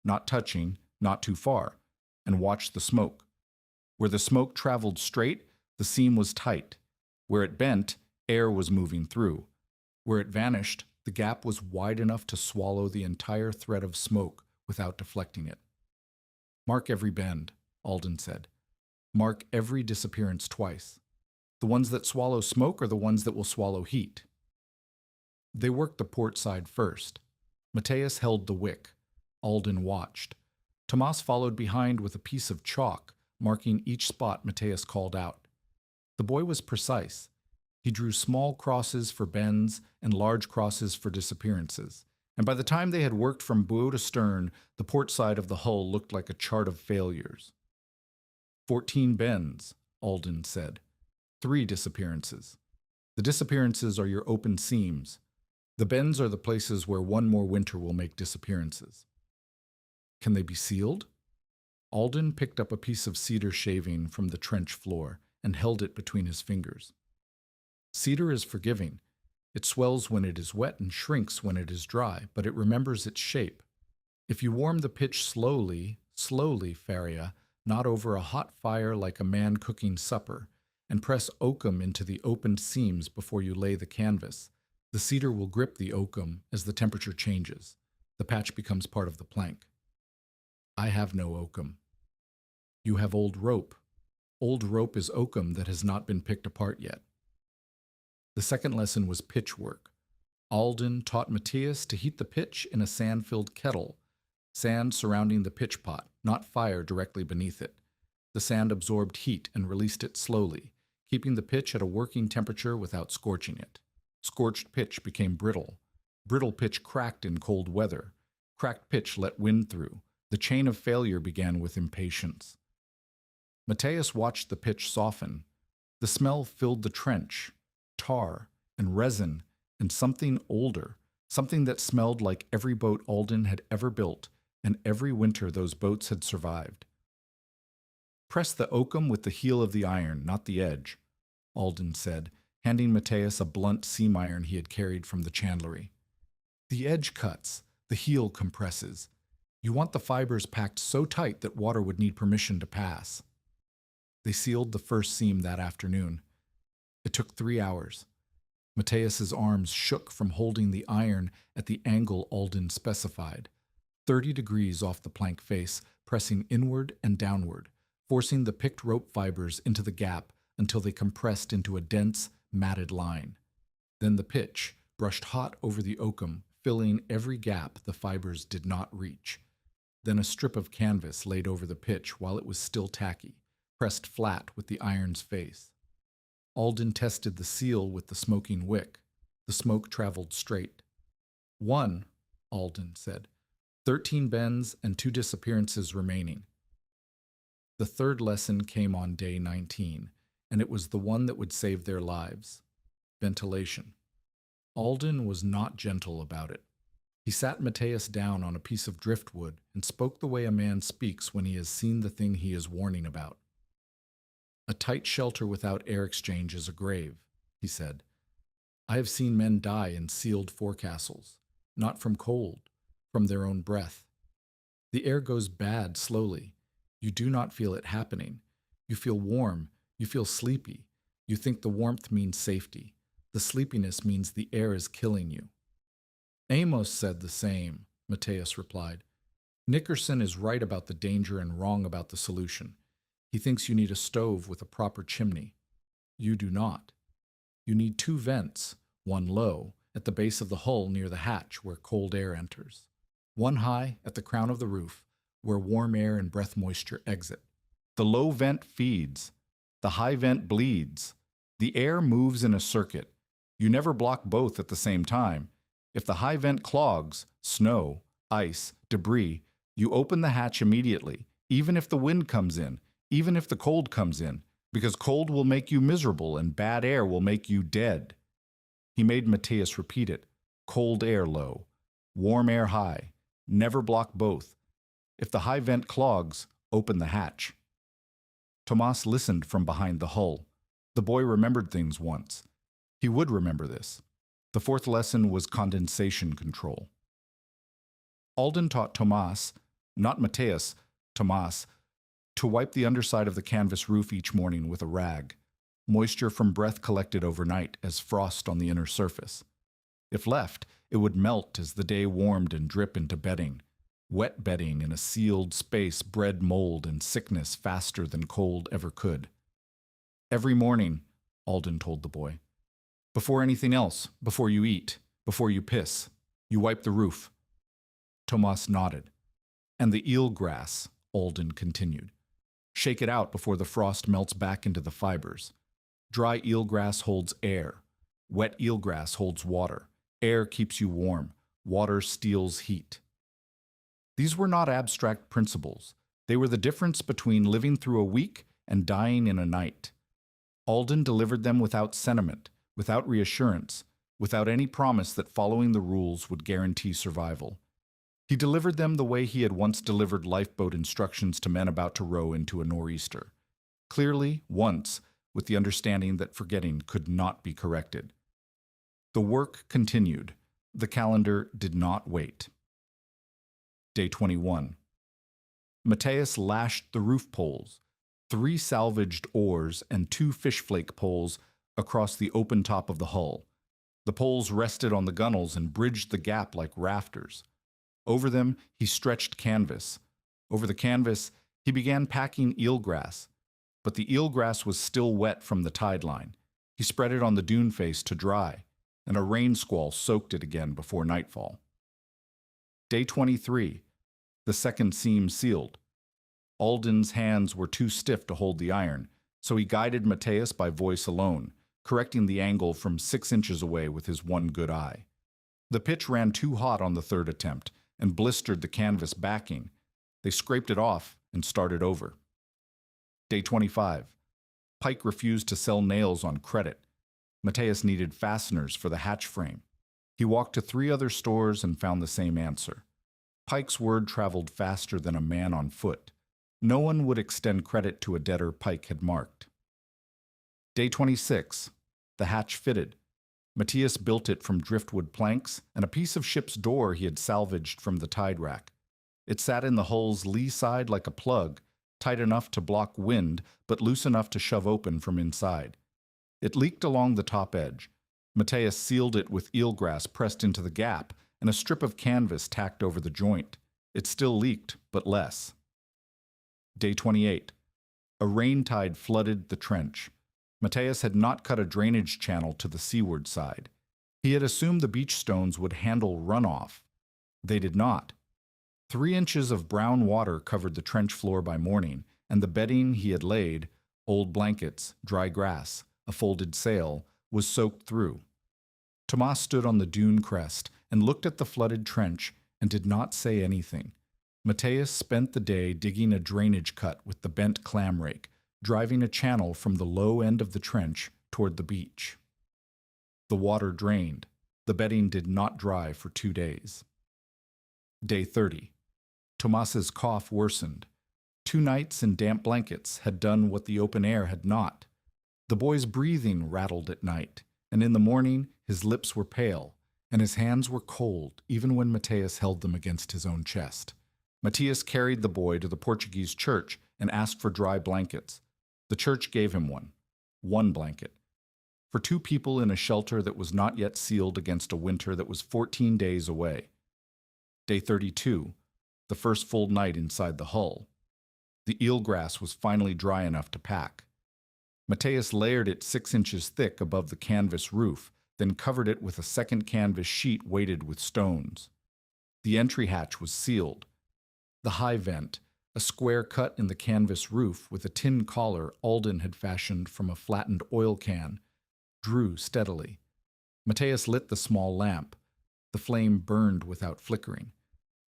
not touching, not too far, and watch the smoke. Where the smoke traveled straight, the seam was tight. Where it bent, air was moving through. Where it vanished, the gap was wide enough to swallow the entire thread of smoke without deflecting it. Mark every bend, Alden said. Mark every disappearance twice. The ones that swallow smoke are the ones that will swallow heat. They worked the port side first. Matthias held the wick. Alden watched. Tomas followed behind with a piece of chalk, marking each spot Matthias called out. The boy was precise. He drew small crosses for bends and large crosses for disappearances, and by the time they had worked from bow to stern, the port side of the hull looked like a chart of failures. 14 bends, Alden said. 3 disappearances. The disappearances are your open seams. The bends are the places where one more winter will make disappearances. Can they be sealed? Alden picked up a piece of cedar shaving from the trench floor and held it between his fingers. Cedar is forgiving. It swells when it is wet and shrinks when it is dry, but it remembers its shape. If you warm the pitch slowly, Faria, not over a hot fire like a man cooking supper, and press oakum into the opened seams before you lay the canvas, the cedar will grip the oakum as the temperature changes. The patch becomes part of the plank. I have no oakum. You have old rope. Old rope is oakum that has not been picked apart yet. The second lesson was pitch work. Alden taught Matthias to heat the pitch in a sand-filled kettle, sand surrounding the pitch pot, not fire directly beneath it. The sand absorbed heat and released it slowly, keeping the pitch at a working temperature without scorching it. Scorched pitch became brittle. Brittle pitch cracked in cold weather. Cracked pitch let wind through. The chain of failure began with impatience. Matthias watched the pitch soften. The smell filled the trench. Tar and resin and something older, something that smelled like every boat Alden had ever built and every winter those boats had survived. Press the oakum with the heel of the iron, not the edge, Alden said, handing Matthias a blunt seam iron he had carried from the chandlery. The edge cuts, the heel compresses. You want the fibers packed so tight that water would need permission to pass. They sealed the first seam that afternoon. It took 3 hours. Matthias's arms shook from holding the iron at the angle Alden specified, 30 degrees off the plank face, pressing inward and downward, forcing the picked rope fibers into the gap until they compressed into a dense, matted line. Then the pitch, brushed hot over the oakum, filling every gap the fibers did not reach. Then a strip of canvas laid over the pitch while it was still tacky, pressed flat with the iron's face. Alden tested the seal with the smoking wick. The smoke traveled straight. 1, Alden said. 13 bends and 2 disappearances remaining. The third lesson came on day 19, and it was the one that would save their lives. Ventilation. Alden was not gentle about it. He sat Matthias down on a piece of driftwood and spoke the way a man speaks when he has seen the thing he is warning about. A tight shelter without air exchange is a grave, he said. I have seen men die in sealed forecastles, not from cold, from their own breath. The air goes bad slowly. You do not feel it happening. You feel warm. You feel sleepy. You think the warmth means safety. The sleepiness means the air is killing you. Amos said the same, Matthias replied. Nickerson is right about the danger and wrong about the solution. He thinks you need a stove with a proper chimney. You do not. You need 2 vents, one low, at the base of the hull near the hatch where cold air enters. One high, at the crown of the roof, where warm air and breath moisture exit. The low vent feeds. The high vent bleeds. The air moves in a circuit. You never block both at the same time. If the high vent clogs, snow, ice, debris, you open the hatch immediately, even if the wind comes in, even if the cold comes in, because cold will make you miserable and bad air will make you dead. He made Matthias repeat it. Cold air low, warm air high. Never block both. If the high vent clogs, open the hatch. Tomas listened from behind the hull. The boy remembered things once. He would remember this. The fourth lesson was condensation control. Alden taught Tomas, not Matthias, Tomas, to wipe the underside of the canvas roof each morning with a rag. moisture from breath collected overnight as frost on the inner surface. If left, it would melt as the day warmed and drip into bedding. Wet bedding in a sealed space bred mold and sickness faster than cold ever could. Every morning, Alden told the boy, before anything else, before you eat, before you piss, you wipe the roof. Tomas nodded. And the eel grass, Alden continued. Shake it out before the frost melts back into the fibers. Dry eelgrass holds air. Wet eelgrass holds water. Air keeps you warm. Water steals heat. These were not abstract principles. They were the difference between living through a week and dying in a night. Alden delivered them without sentiment, without reassurance, without any promise that following the rules would guarantee survival. He delivered them the way he had once delivered lifeboat instructions to men about to row into a nor'easter. Clearly, once, with the understanding that forgetting could not be corrected. The work continued. The calendar did not wait. Day 21. Matthias lashed the roof poles, 3 salvaged oars and 2 fish flake poles across the open top of the hull. The poles rested on the gunwales and bridged the gap like rafters. Over them, he stretched canvas. Over the canvas, he began packing eelgrass. But the eelgrass was still wet from the tide line. He spread it on the dune face to dry, and a rain squall soaked it again before nightfall. Day 23. The second seam sealed. Alden's hands were too stiff to hold the iron, so he guided Matthias by voice alone, correcting the angle from 6 inches away with his one good eye. The pitch ran too hot on the third attempt and blistered the canvas backing. They scraped it off and started over. Day 25. Pike refused to sell nails on credit. Matthias needed fasteners for the hatch frame. He walked to 3 other stores and found the same answer. Pike's word traveled faster than a man on foot. No one would extend credit to a debtor Pike had marked. Day 26. The hatch fitted. Matthias built it from driftwood planks and a piece of ship's door he had salvaged from the tide rack. It sat in the hull's lee side like a plug, tight enough to block wind, but loose enough to shove open from inside. It leaked along the top edge. Matthias sealed it with eelgrass pressed into the gap and a strip of canvas tacked over the joint. It still leaked, but less. Day 28. A rain tide flooded the trench. Matthias had not cut a drainage channel to the seaward side. He had assumed the beach stones would handle runoff. They did not. 3 inches of brown water covered the trench floor by morning, and the bedding he had laid, old blankets, dry grass, a folded sail, was soaked through. Tomas stood on the dune crest and looked at the flooded trench and did not say anything. Matthias spent the day digging a drainage cut with the bent clam rake, driving a channel from the low end of the trench toward the beach. The water drained. The bedding did not dry for 2 days. Day 30. Tomas's cough worsened. 2 nights in damp blankets had done what the open air had not. The boy's breathing rattled at night, and in the morning his lips were pale, and his hands were cold even when Matthias held them against his own chest. Matthias carried the boy to the Portuguese church and asked for dry blankets. The church gave him one blanket. For 2 people in a shelter that was not yet sealed against a winter that was 14 days away. Day 32, the first full night inside the hull. The eelgrass was finally dry enough to pack. Matthias layered it 6 inches thick above the canvas roof, then covered it with a second canvas sheet weighted with stones. The entry hatch was sealed. The high vent, a square cut in the canvas roof with a tin collar Alden had fashioned from a flattened oil can, drew steadily. Matthias lit the small lamp. The flame burned without flickering.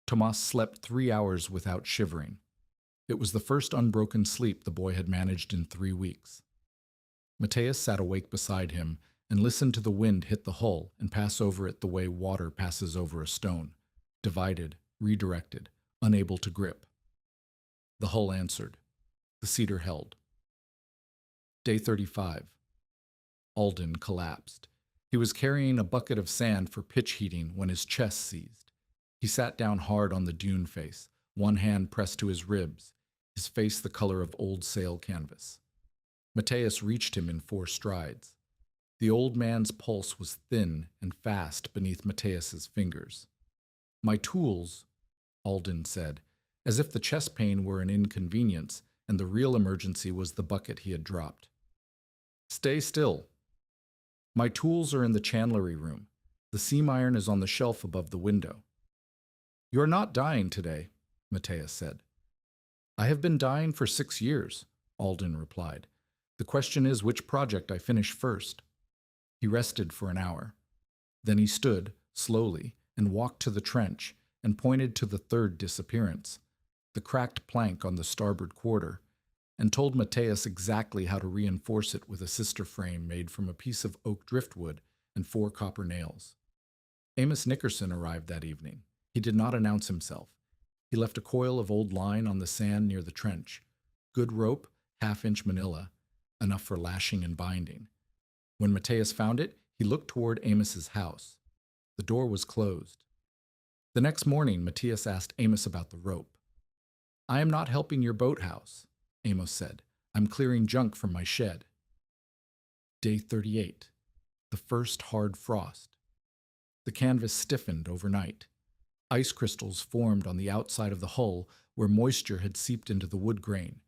Tomas slept 3 hours without shivering. It was the first unbroken sleep the boy had managed in 3 weeks. Matthias sat awake beside him and listened to the wind hit the hull and pass over it the way water passes over a stone, divided, redirected, unable to grip. The hull answered. The Cedar held. Day 35. Alden collapsed. He was carrying a bucket of sand for pitch heating when his chest seized. He sat down hard on the dune face, one hand pressed to his ribs, his face the color of old sail canvas. Matthias reached him in 4 strides. The old man's pulse was thin and fast beneath Matthias's fingers. "My tools," Alden said, as if the chest pain were an inconvenience and the real emergency was the bucket he had dropped. "Stay still." "My tools are in the chandlery room. The seam iron is on the shelf above the window." "You're not dying today," Matthias said. "I have been dying for 6 years," Alden replied. "The question is which project I finish first." He rested for an hour. Then he stood, slowly, and walked to the trench and pointed to the 3rd disappearance, the cracked plank on the starboard quarter, and told Matthias exactly how to reinforce it with a sister frame made from a piece of oak driftwood and 4 copper nails. Amos Nickerson arrived that evening. He did not announce himself. He left a coil of old line on the sand near the trench. Good rope, 1/2-inch manila, enough for lashing and binding. When Matthias found it, he looked toward Amos's house. The door was closed. The next morning, Matthias asked Amos about the rope. "I am not helping your boathouse," Amos said. "I'm clearing junk from my shed." Day 38. The first hard frost. The canvas stiffened overnight. Ice crystals formed on the outside of the hull where moisture had seeped into the wood grain.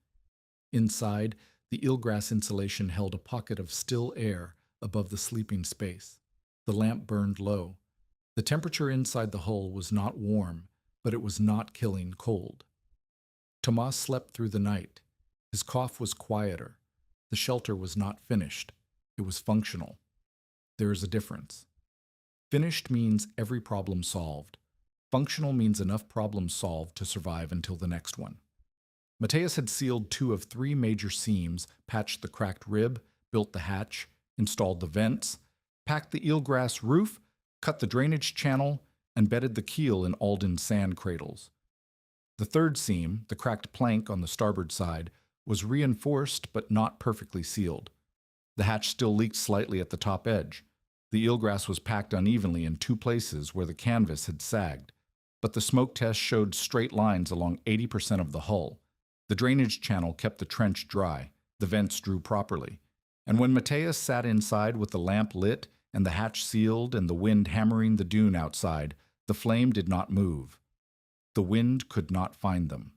Inside, the eelgrass insulation held a pocket of still air above the sleeping space. The lamp burned low. The temperature inside the hull was not warm, but it was not killing cold. Tomas slept through the night. His cough was quieter. The shelter was not finished. It was functional. There is a difference. Finished means every problem solved. Functional means enough problems solved to survive until the next one. Matthias had sealed 2 of 3 major seams, patched the cracked rib, built the hatch, installed the vents, packed the eelgrass roof, cut the drainage channel, and bedded the keel in Alden's sand cradles. The 3rd seam, the cracked plank on the starboard side, was reinforced but not perfectly sealed. The hatch still leaked slightly at the top edge. The eelgrass was packed unevenly in 2 places where the canvas had sagged, but the smoke test showed straight lines along 80% of the hull. The drainage channel kept the trench dry, the vents drew properly, and when Matthias sat inside with the lamp lit and the hatch sealed and the wind hammering the dune outside, the flame did not move. The wind could not find them.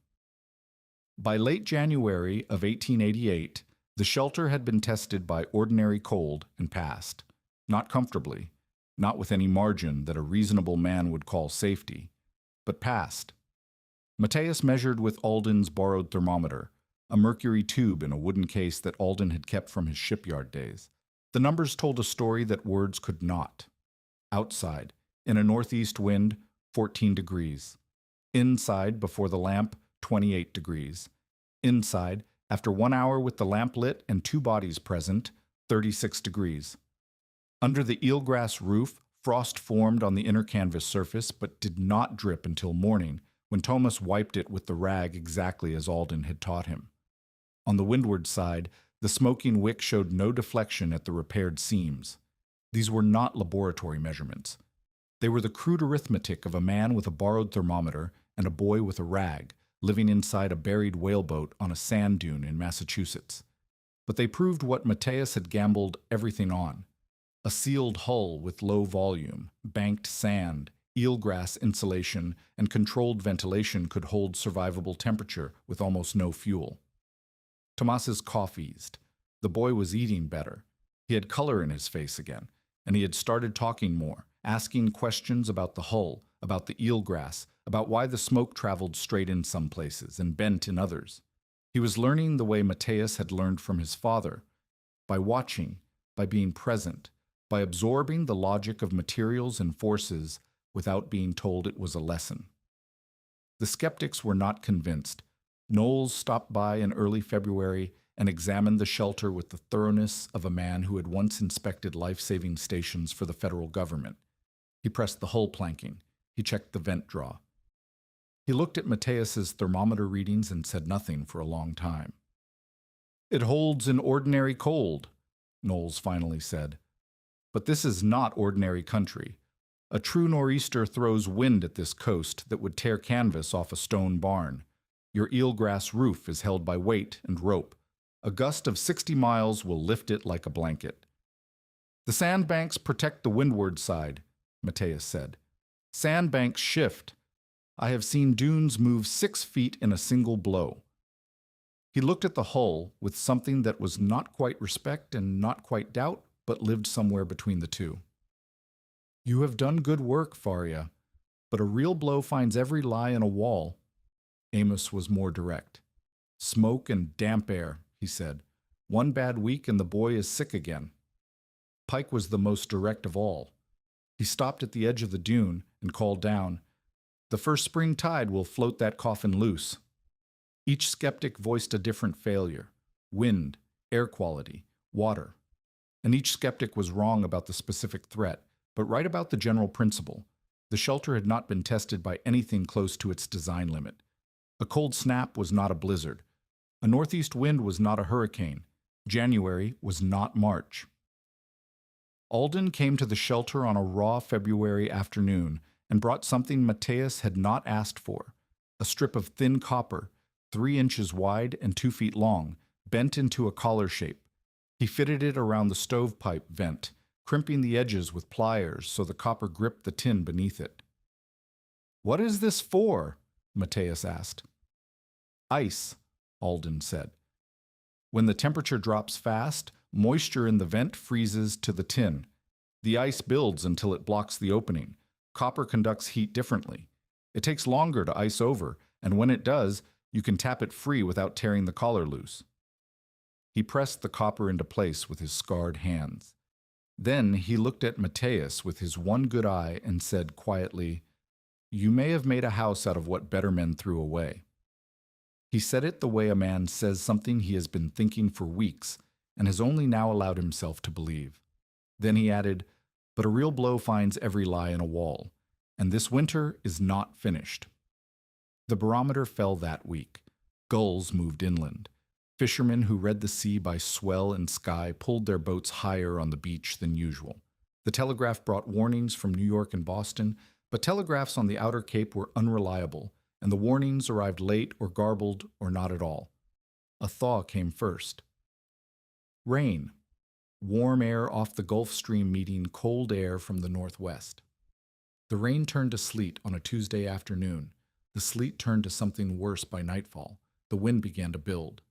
By late January of 1888, the shelter had been tested by ordinary cold and passed. Not comfortably, not with any margin that a reasonable man would call safety, but passed. Matthias measured with Alden's borrowed thermometer, a mercury tube in a wooden case that Alden had kept from his shipyard days. The numbers told a story that words could not. Outside, in a northeast wind, 14 degrees. Inside, before the lamp, 28 degrees. Inside, after 1 hour with the lamp lit and 2 bodies present, 36 degrees. Under the eelgrass roof, frost formed on the inner canvas surface but did not drip until morning, when Thomas wiped it with the rag exactly as Alden had taught him. On the windward side, the smoking wick showed no deflection at the repaired seams. These were not laboratory measurements. They were the crude arithmetic of a man with a borrowed thermometer and a boy with a rag, living inside a buried whaleboat on a sand dune in Massachusetts. But they proved what Matthias had gambled everything on: a sealed hull with low volume, banked sand, eelgrass insulation, and controlled ventilation could hold survivable temperature with almost no fuel. Tomas's cough eased. The boy was eating better. He had color in his face again, and he had started talking more, asking questions about the hull, about the eelgrass, about why the smoke traveled straight in some places and bent in others. He was learning the way Matthias had learned from his father, by watching, by being present, by absorbing the logic of materials and forces without being told it was a lesson. The skeptics were not convinced. Knowles stopped by in early February and examined the shelter with the thoroughness of a man who had once inspected life-saving stations for the federal government. He pressed the hull planking. He checked the vent draw. He looked at Matthias's thermometer readings and said nothing for a long time. "It holds an ordinary cold," Knowles finally said. "But this is not ordinary country. A true nor'easter throws wind at this coast that would tear canvas off a stone barn. Your eelgrass roof is held by weight and rope. A gust of 60 miles will lift it like a blanket. The sandbanks protect the windward side, Matthias said. Sandbanks shift. I have seen dunes move 6 feet in a single blow. He looked at the hull with something that was not quite respect and not quite doubt, but lived somewhere between the two. You have done good work, Faria, but a real blow finds every lie in a wall. Amos was more direct. Smoke and damp air, he said. One bad week and the boy is sick again. Pike was the most direct of all. He stopped at the edge of the dune and called down, "The first spring tide will float that coffin loose." Each skeptic voiced a different failure: wind, air quality, water. And each skeptic was wrong about the specific threat, but right about the general principle. The shelter had not been tested by anything close to its design limit. A cold snap was not a blizzard. A northeast wind was not a hurricane. January was not March. Alden came to the shelter on a raw February afternoon and brought something Matthias had not asked for: a strip of thin copper, 3 inches wide and 2 feet long, bent into a collar shape. He fitted it around the stovepipe vent, crimping the edges with pliers so the copper gripped the tin beneath it. "What is this for?" Matthias asked. "Ice," Alden said. "When the temperature drops fast, moisture in the vent freezes to the tin. The ice builds until it blocks the opening. Copper conducts heat differently. It takes longer to ice over, and when it does, you can tap it free without tearing the collar loose." He pressed the copper into place with his scarred hands. Then he looked at Matthias with his one good eye and said quietly, "You may have made a house out of what better men threw away." He said it the way a man says something he has been thinking for weeks and has only now allowed himself to believe. Then he added, "But a real blow finds every lie in a wall, and this winter is not finished." The barometer fell that week. Gulls moved inland. Fishermen who read the sea by swell and sky pulled their boats higher on the beach than usual. The telegraph brought warnings from New York and Boston, but telegraphs on the outer Cape were unreliable, and the warnings arrived late or garbled or not at all. A thaw came first. Rain. Warm air off the Gulf Stream meeting cold air from the northwest. The rain turned to sleet on a Tuesday afternoon. The sleet turned to something worse by nightfall. The wind began to build.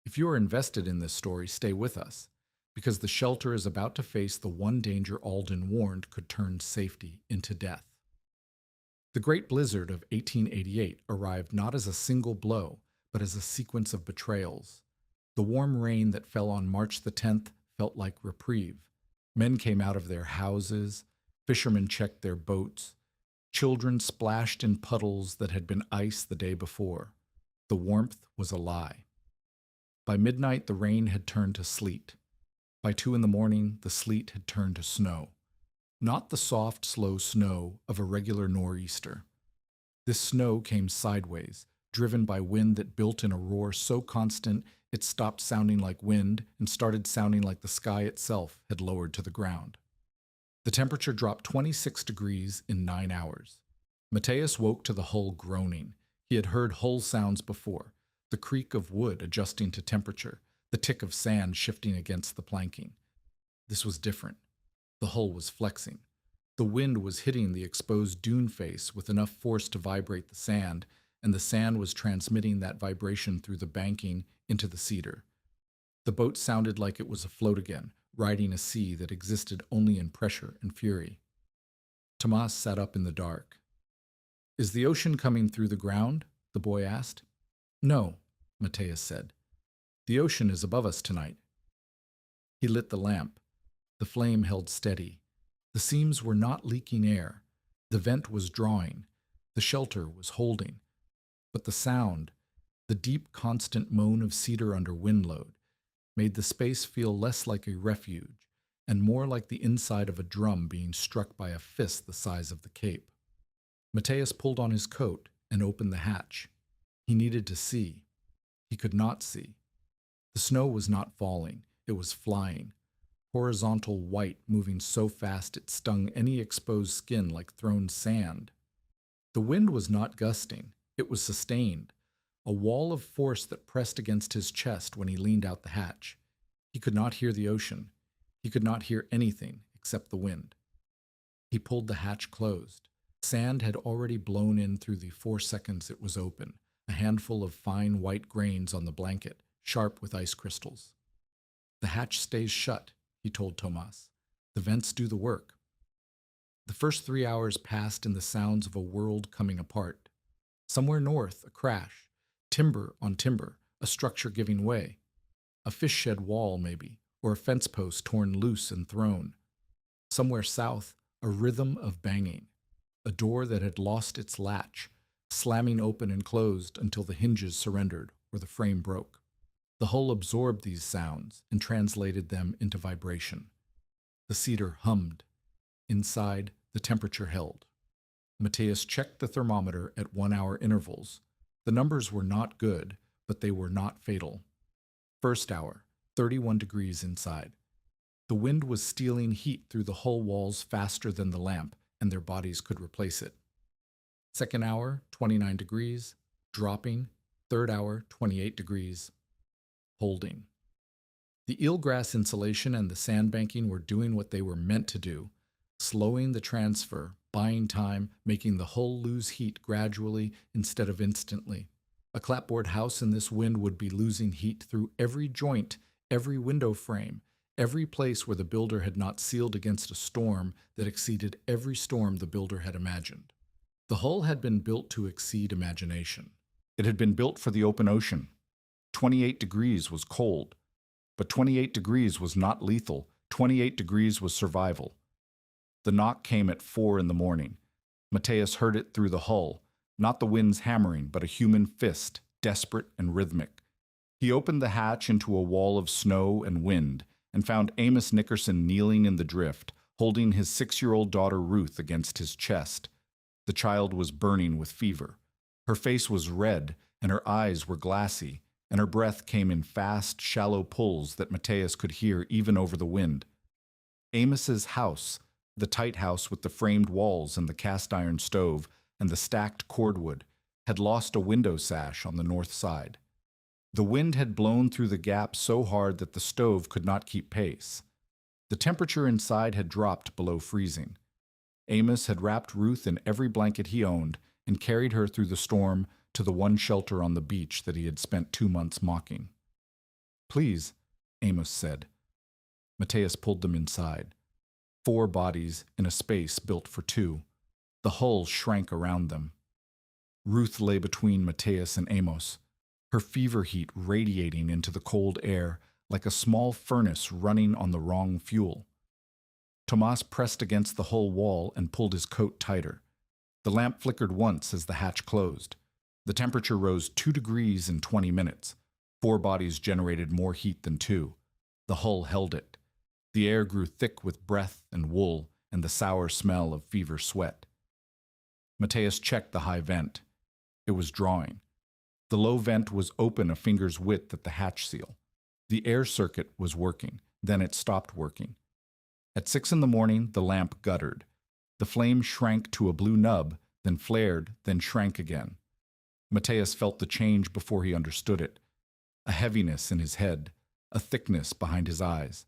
If you are invested in this story, stay with us, because the shelter is about to face the one danger Alden warned could turn safety into death. The Great Blizzard of 1888 arrived not as a single blow, but as a sequence of betrayals. The warm rain that fell on March the 10th felt like reprieve. Men came out of their houses, fishermen checked their boats, children splashed in puddles that had been ice the day before. The warmth was a lie. By midnight, the rain had turned to sleet. By 2 in the morning, the sleet had turned to snow. Not the soft, slow snow of a regular nor'easter. This snow came sideways, driven by wind that built in a roar so constant it stopped sounding like wind and started sounding like the sky itself had lowered to the ground. The temperature dropped 26 degrees in 9 hours. Matthias woke to the hull groaning. He had heard hull sounds before: the creak of wood adjusting to temperature, the tick of sand shifting against the planking. This was different. The hull was flexing. The wind was hitting the exposed dune face with enough force to vibrate the sand, and the sand was transmitting that vibration through the banking into the Cedar. The boat sounded like it was afloat again, riding a sea that existed only in pressure and fury. Tomas sat up in the dark. "Is the ocean coming through the ground?" the boy asked. "No," Matthias said. "The ocean is above us tonight." He lit the lamp. The flame held steady. The seams were not leaking air. The vent was drawing. The shelter was holding. But the sound, the deep, constant moan of cedar under wind load, made the space feel less like a refuge and more like the inside of a drum being struck by a fist the size of the Cape. Matthias pulled on his coat and opened the hatch. He needed to see. He could not see. The snow was not falling. It was flying. Horizontal white, moving so fast it stung any exposed skin like thrown sand. The wind was not gusting. It was sustained. a wall of force that pressed against his chest when he leaned out the hatch. He could not hear the ocean. He could not hear anything except the wind. He pulled the hatch closed. Sand had already blown in through the 4 seconds it was open, a handful of fine white grains on the blanket, sharp with ice crystals. "The hatch stays shut," he told Tomas. "The vents do the work." The first 3 hours passed in the sounds of a world coming apart. Somewhere north, a crash. Timber on timber, a structure giving way. A fish shed wall, maybe, or a fence post torn loose and thrown. Somewhere south, a rhythm of banging. A door that had lost its latch, slamming open and closed until the hinges surrendered or the frame broke. The hull absorbed these sounds and translated them into vibration. The Cedar hummed. Inside, the temperature held. Matthias checked the thermometer at 1-hour intervals. The numbers were not good, but they were not fatal. First hour, 31 degrees inside. The wind was stealing heat through the hull walls faster than the lamp, and their bodies could replace it. Second hour, 29 degrees, dropping. Third hour, 28 degrees, holding. The eelgrass insulation and the sandbanking were doing what they were meant to do, slowing the transfer, buying time, making the hull lose heat gradually instead of instantly. A clapboard house in this wind would be losing heat through every joint, every window frame, every place where the builder had not sealed against a storm that exceeded every storm the builder had imagined. The hull had been built to exceed imagination. It had been built for the open ocean. 28 degrees was cold, but 28 degrees was not lethal. 28 degrees was survival. The knock came at 4 in the morning. Matthias heard it through the hull, not the winds hammering, but a human fist, desperate and rhythmic. He opened the hatch into a wall of snow and wind and found Amos Nickerson kneeling in the drift, holding his 6-year-old daughter Ruth against his chest. The child was burning with fever. Her face was red, and her eyes were glassy, and her breath came in fast, shallow pulls that Matthias could hear even over the wind. Amos's house, the tight house with the framed walls and the cast-iron stove and the stacked cordwood, had lost a window sash on the north side. The wind had blown through the gap so hard that the stove could not keep pace. The temperature inside had dropped below freezing. Amos had wrapped Ruth in every blanket he owned and carried her through the storm to the one shelter on the beach that he had spent 2 months mocking. "Please," Amos said. Matthias pulled them inside. 4 bodies in a space built for 2. The hull shrank around them. Ruth lay between Matthias and Amos, her fever heat radiating into the cold air like a small furnace running on the wrong fuel. Tomas pressed against the hull wall and pulled his coat tighter. The lamp flickered once as the hatch closed. The temperature rose 2 degrees in 20 minutes. 4 bodies generated more heat than 2. The hull held it. The air grew thick with breath and wool and the sour smell of fever sweat. Matthias checked the high vent. It was drawing. The low vent was open a finger's width at the hatch seal. The air circuit was working. Then it stopped working. At 6 in the morning, the lamp guttered. The flame shrank to a blue nub, then flared, then shrank again. Matthias felt the change before he understood it. A heaviness in his head, a thickness behind his eyes.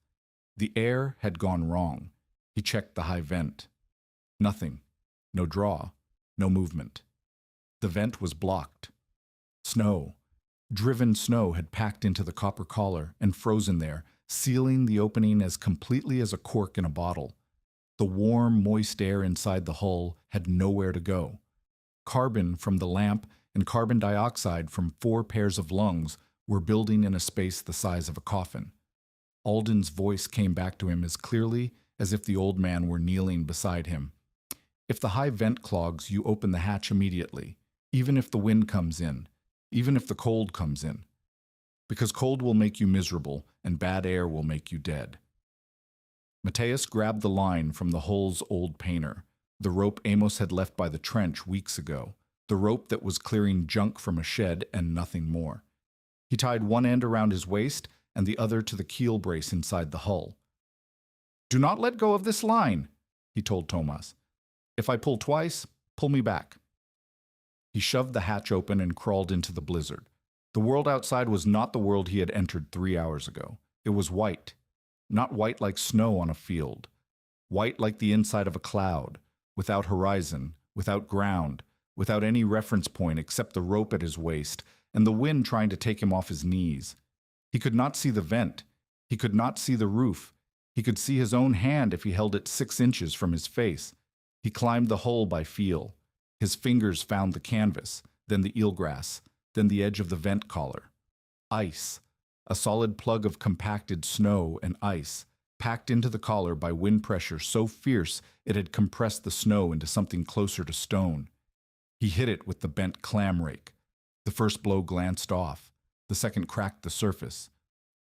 The air had gone wrong. He checked the high vent. Nothing. No draw. No movement. The vent was blocked. Snow. Driven snow had packed into the copper collar and frozen there, sealing the opening as completely as a cork in a bottle. The warm, moist air inside the hull had nowhere to go. Carbon from the lamp and carbon dioxide from 4 pairs of lungs were building in a space the size of a coffin. Alden's voice came back to him as clearly as if the old man were kneeling beside him. "If the high vent clogs, you open the hatch immediately, even if the wind comes in, even if the cold comes in. Because cold will make you miserable, and bad air will make you dead." Matthias grabbed the line from the hull's old painter, the rope Amos had left by the trench weeks ago, the rope that was clearing junk from a shed and nothing more. He tied one end around his waist and the other to the keel brace inside the hull. "Do not let go of this line," he told Tomas. "If I pull twice, pull me back." He shoved the hatch open and crawled into the blizzard. The world outside was not the world he had entered 3 hours ago. It was white. Not white like snow on a field. White like the inside of a cloud, without horizon, without ground, without any reference point except the rope at his waist and the wind trying to take him off his knees. He could not see the vent. He could not see the roof. He could see his own hand if he held it 6 inches from his face. He climbed the hull by feel. His fingers found the canvas, then the eelgrass, then the edge of the vent collar. Ice, a solid plug of compacted snow and ice, packed into the collar by wind pressure so fierce it had compressed the snow into something closer to stone. He hit it with the bent clam rake. The first blow glanced off. The second cracked the surface.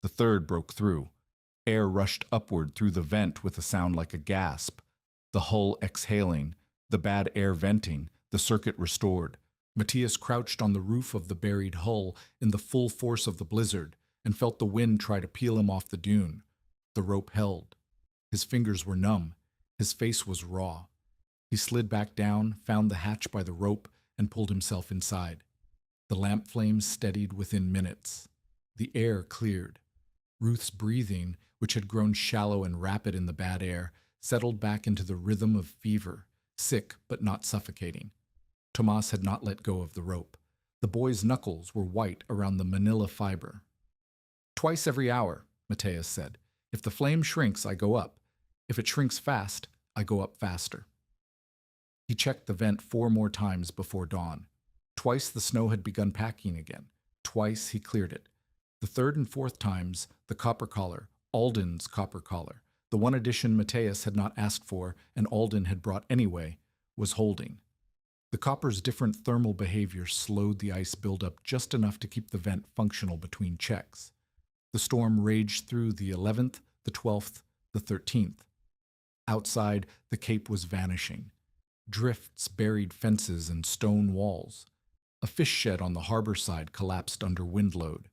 The third broke through. Air rushed upward through the vent with a sound like a gasp. The hull exhaling, the bad air venting, the circuit restored. Matthias crouched on the roof of the buried hull in the full force of the blizzard and felt the wind try to peel him off the dune. The rope held. His fingers were numb. His face was raw. He slid back down, found the hatch by the rope, and pulled himself inside. The lamp flames steadied within minutes. The air cleared. Ruth's breathing, which had grown shallow and rapid in the bad air, settled back into the rhythm of fever, sick but not suffocating. Tomas had not let go of the rope. The boy's knuckles were white around the manila fiber. "Twice every hour," Matthias said. "If the flame shrinks, I go up. If it shrinks fast, I go up faster." He checked the vent 4 more times before dawn. Twice the snow had begun packing again. Twice he cleared it. The third and fourth times, the copper collar, Alden's copper collar, the one addition Matthias had not asked for and Alden had brought anyway, was holding. The copper's different thermal behavior slowed the ice buildup just enough to keep the vent functional between checks. The storm raged through the 11th, the 12th, the 13th. Outside, the cape was vanishing. Drifts buried fences and stone walls. A fish shed on the harbor side collapsed under wind load.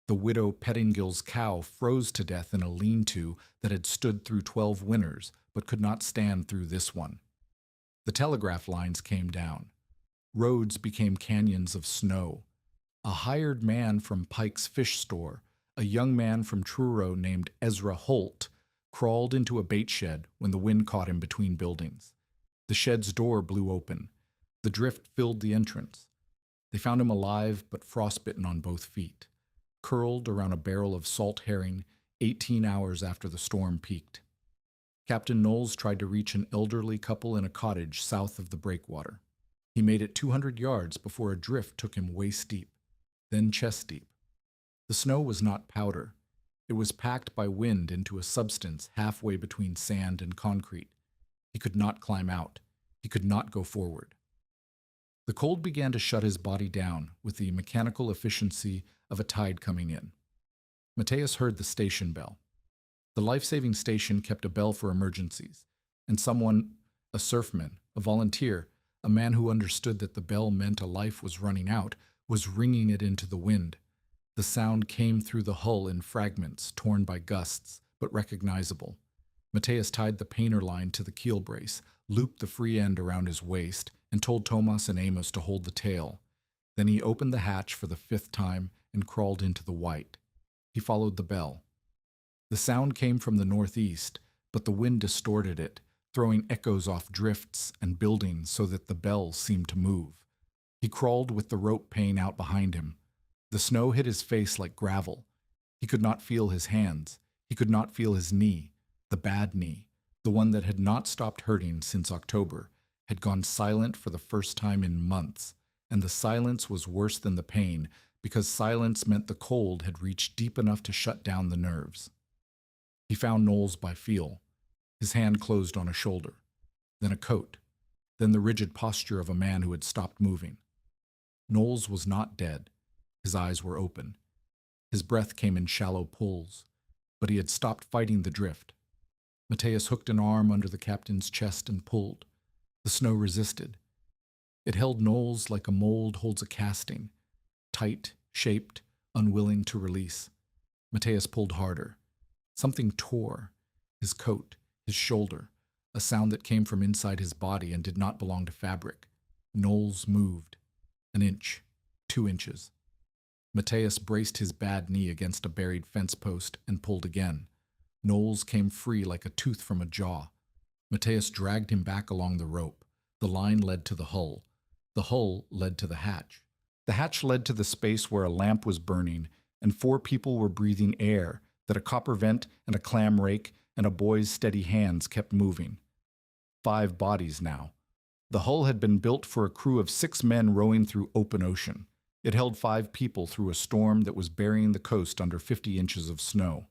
The widow Pettingill's cow froze to death in a lean-to that had stood through 12 winters but could not stand through this one. The telegraph lines came down. Roads became canyons of snow. A hired man from Pike's fish store, a young man from Truro named Ezra Holt, crawled into a bait shed when the wind caught him between buildings. The shed's door blew open. The drift filled the entrance. They found him alive but frostbitten on both feet, curled around a barrel of salt herring 18 hours after the storm peaked. Captain Knowles tried to reach an elderly couple in a cottage south of the breakwater. He made it 200 yards before a drift took him waist deep, then chest deep. The snow was not powder. It was packed by wind into a substance halfway between sand and concrete. He could not climb out. He could not go forward. The cold began to shut his body down with the mechanical efficiency of a tide coming in. Matthias heard the station bell. The life-saving station kept a bell for emergencies, and someone, a surfman, a volunteer, a man who understood that the bell meant a life was running out, was ringing it into the wind. The sound came through the hull in fragments, torn by gusts, but recognizable. Matthias tied the painter line to the keel brace, looped the free end around his waist, and told Tomas and Amos to hold the tail. Then he opened the hatch for the 5th time and crawled into the white. He followed the bell. The sound came from the northeast, but the wind distorted it, throwing echoes off drifts and buildings so that the bell seemed to move. He crawled with the rope paying out behind him. The snow hit his face like gravel. He could not feel his hands. He could not feel his knee, the bad knee, the one that had not stopped hurting since October, had gone silent for the first time in months, and the silence was worse than the pain because silence meant the cold had reached deep enough to shut down the nerves. He found Knowles by feel. His hand closed on a shoulder, then a coat, then the rigid posture of a man who had stopped moving. Knowles was not dead. His eyes were open. His breath came in shallow pulls, but he had stopped fighting the drift. Matthias hooked an arm under the captain's chest and pulled. The snow resisted. It held Knowles like a mold holds a casting, tight, shaped, unwilling to release. Matthias pulled harder. Something tore, his coat, his shoulder, a sound that came from inside his body and did not belong to fabric. Knowles moved. An inch. 2 inches. Matthias braced his bad knee against a buried fence post and pulled again. Knowles came free like a tooth from a jaw. Matthias dragged him back along the rope. The line led to the hull. The hull led to the hatch. The hatch led to the space where a lamp was burning and 4 people were breathing air that a copper vent and a clam rake and a boy's steady hands kept moving. 5 bodies now. The hull had been built for a crew of 6 men rowing through open ocean. It held 5 people through a storm that was burying the coast under 50 inches of snow.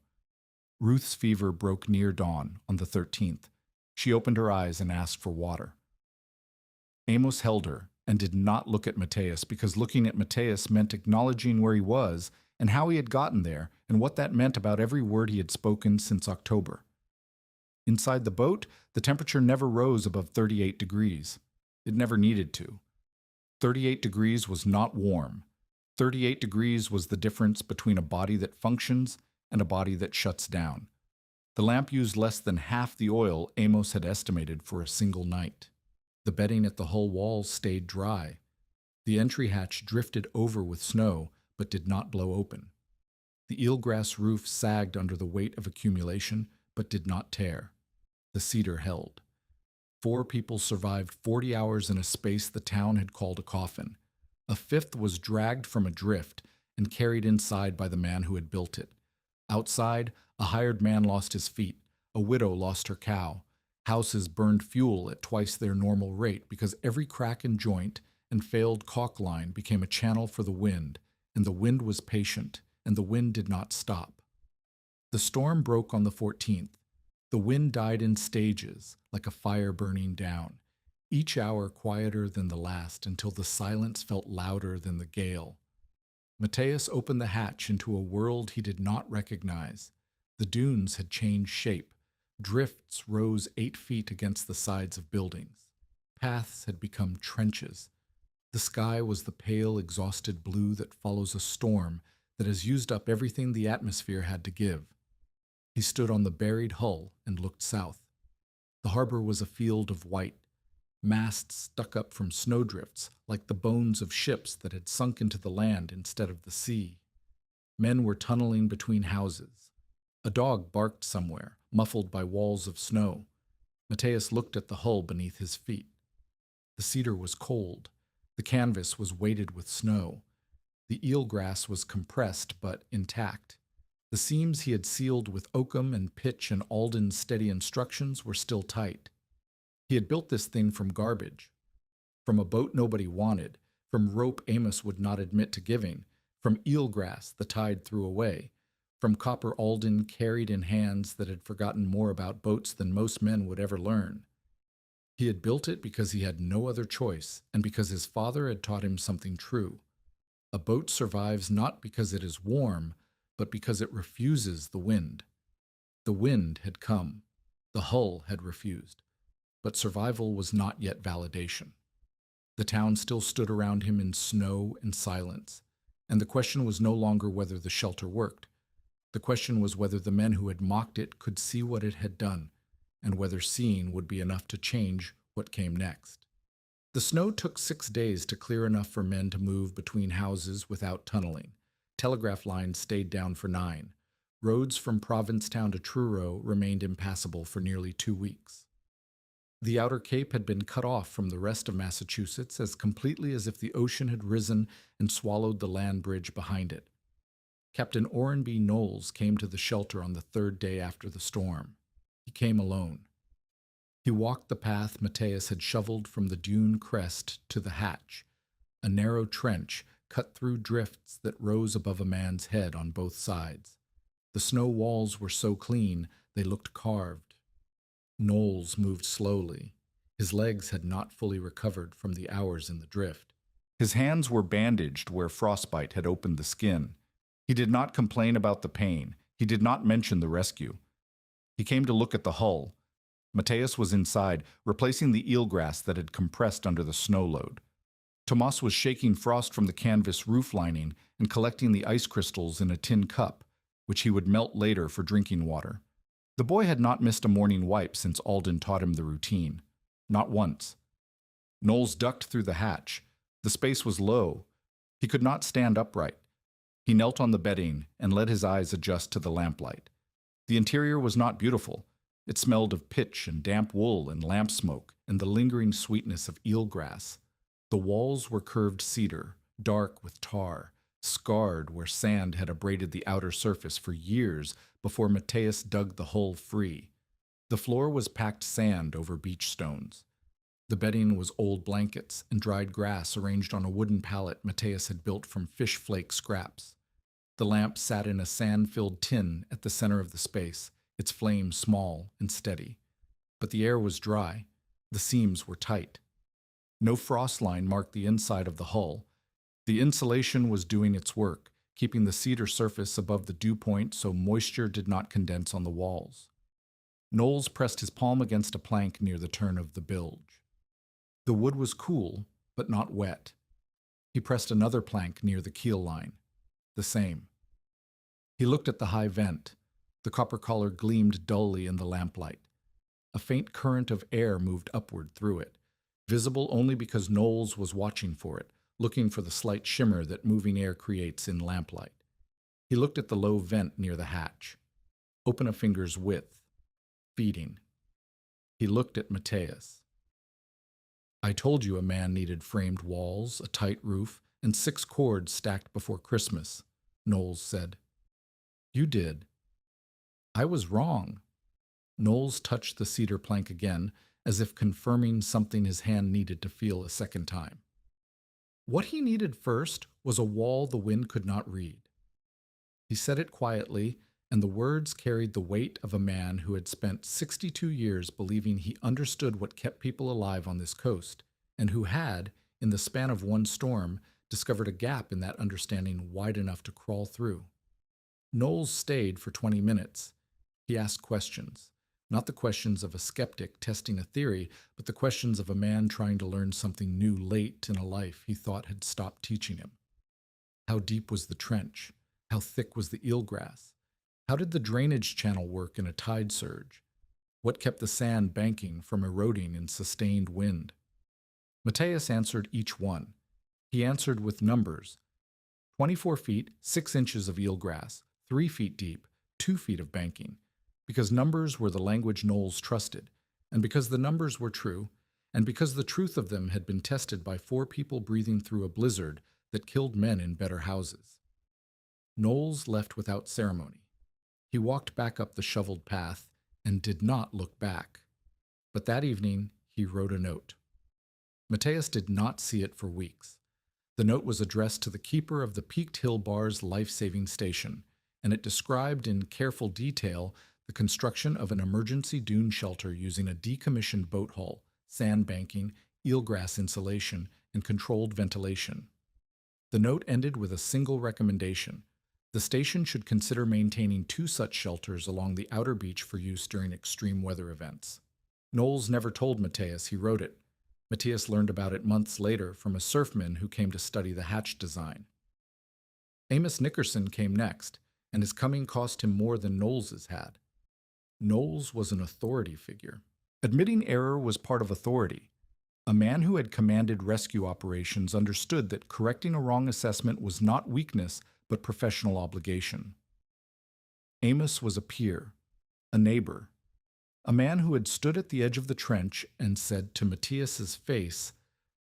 Ruth's fever broke near dawn on the 13th. She opened her eyes and asked for water. Amos held her and did not look at Matthias because looking at Matthias meant acknowledging where he was and how he had gotten there and what that meant about every word he had spoken since October. Inside the boat, the temperature never rose above 38 degrees. It never needed to. 38 degrees was not warm. 38 degrees was the difference between a body that functions and a body that shuts down. The lamp used less than half the oil Amos had estimated for a single night. The bedding at the hull walls stayed dry. The entry hatch drifted over with snow, but did not blow open. The eelgrass roof sagged under the weight of accumulation, but did not tear. The cedar held. 4 people survived 40 hours in a space the town had called a coffin. A 5th was dragged from a drift and carried inside by the man who had built it. Outside, a hired man lost his feet. A widow lost her cow. Houses burned fuel at twice their normal rate because every crack and joint and failed caulk line became a channel for the wind, and the wind was patient, and the wind did not stop. The storm broke on the 14th. The wind died in stages, like a fire burning down, each hour quieter than the last until the silence felt louder than the gale. Matthias opened the hatch into a world he did not recognize. The dunes had changed shape. Drifts rose 8 feet against the sides of buildings. Paths had become trenches. The sky was the pale, exhausted blue that follows a storm that has used up everything the atmosphere had to give. He stood on the buried hull and looked south. The harbor was a field of white. Masts stuck up from snowdrifts like the bones of ships that had sunk into the land instead of the sea. Men were tunneling between houses. A dog barked somewhere, muffled by walls of snow. Matthias looked at the hull beneath his feet. The cedar was cold. The canvas was weighted with snow. The eelgrass was compressed but intact. The seams he had sealed with oakum and pitch and Alden's steady instructions were still tight. He had built this thing from garbage, from a boat nobody wanted, from rope Amos would not admit to giving, from eelgrass the tide threw away, from copper Alden carried in hands that had forgotten more about boats than most men would ever learn. He had built it because he had no other choice and because his father had taught him something true. A boat survives not because it is warm, but because it refuses the wind. The wind had come. The hull had refused. But survival was not yet validation. The town still stood around him in snow and silence, and the question was no longer whether the shelter worked. The question was whether the men who had mocked it could see what it had done, and whether seeing would be enough to change what came next. The snow took 6 days to clear enough for men to move between houses without tunneling. Telegraph lines stayed down for 9. Roads from Provincetown to Truro remained impassable for nearly 2 weeks. The outer cape had been cut off from the rest of Massachusetts as completely as if the ocean had risen and swallowed the land bridge behind it. Captain Orrin Knowles came to the shelter on the 3rd day after the storm. He came alone. He walked the path Matthias had shoveled from the dune crest to the hatch, a narrow trench cut through drifts that rose above a man's head on both sides. The snow walls were so clean they looked carved. Knowles moved slowly. His legs had not fully recovered from the hours in the drift. His hands were bandaged where frostbite had opened the skin. He did not complain about the pain. He did not mention the rescue. He came to look at the hull. Matthias was inside, replacing the eelgrass that had compressed under the snow load. Tomas was shaking frost from the canvas roof lining and collecting the ice crystals in a tin cup, which he would melt later for drinking water. The boy had not missed a morning wipe since Alden taught him the routine. Not once. Knowles ducked through the hatch. The space was low. He could not stand upright. He knelt on the bedding and let his eyes adjust to the lamplight. The interior was not beautiful. It smelled of pitch and damp wool and lamp smoke and the lingering sweetness of eelgrass. The walls were curved cedar, dark with tar, scarred where sand had abraded the outer surface for years before Matthias dug the hull free. The floor was packed sand over beach stones. The bedding was old blankets and dried grass arranged on a wooden pallet Matthias had built from fish flake scraps. The lamp sat in a sand-filled tin at the center of the space, its flame small and steady. But the air was dry. The seams were tight. No frost line marked the inside of the hull. The insulation was doing its work, keeping the cedar surface above the dew point so moisture did not condense on the walls. Knowles pressed his palm against a plank near the turn of the bilge. The wood was cool, but not wet. He pressed another plank near the keel line. The same. He looked at the high vent. The copper collar gleamed dully in the lamplight. A faint current of air moved upward through it, visible only because Knowles was watching for it, looking for the slight shimmer that moving air creates in lamplight. He looked at the low vent near the hatch. Open a finger's width. Feeding. He looked at Matthias. "I told you a man needed framed walls, a tight roof, and 6 cords stacked before Christmas," Knowles said. "You did." "I was wrong." Knowles touched the cedar plank again, as if confirming something his hand needed to feel a second time. What he needed first was a wall the wind could not read. He said it quietly, and the words carried the weight of a man who had spent 62 years believing he understood what kept people alive on this coast, and who had, in the span of one storm, discovered a gap in that understanding wide enough to crawl through. Knowles stayed for 20 minutes. He asked questions, not the questions of a skeptic testing a theory, but the questions of a man trying to learn something new late in a life he thought had stopped teaching him. How deep was the trench? How thick was the eelgrass? How did the drainage channel work in a tide surge? What kept the sand banking from eroding in sustained wind? Matthias answered each one. He answered with numbers. 24 feet, 6 inches of eelgrass, 3 feet deep, 2 feet of banking. Because numbers were the language Knowles trusted, and because the numbers were true, and because the truth of them had been tested by 4 people breathing through a blizzard that killed men in better houses. Knowles left without ceremony. He walked back up the shoveled path and did not look back. But that evening, he wrote a note. Matthias did not see it for weeks. The note was addressed to the keeper of the Peaked Hill Bar's life-saving station, and it described in careful detail the construction of an emergency dune shelter using a decommissioned boat hull, sand banking, eelgrass insulation, and controlled ventilation. The note ended with a single recommendation. The station should consider maintaining 2 such shelters along the outer beach for use during extreme weather events. Knowles never told Matthias he wrote it. Matthias learned about it months later from a surfman who came to study the hatch design. Amos Nickerson came next, and his coming cost him more than Knowles's had. Knowles was an authority figure. Admitting error was part of authority. A man who had commanded rescue operations understood that correcting a wrong assessment was not weakness, but professional obligation. Amos was a peer, a neighbor, a man who had stood at the edge of the trench and said to Matthias's face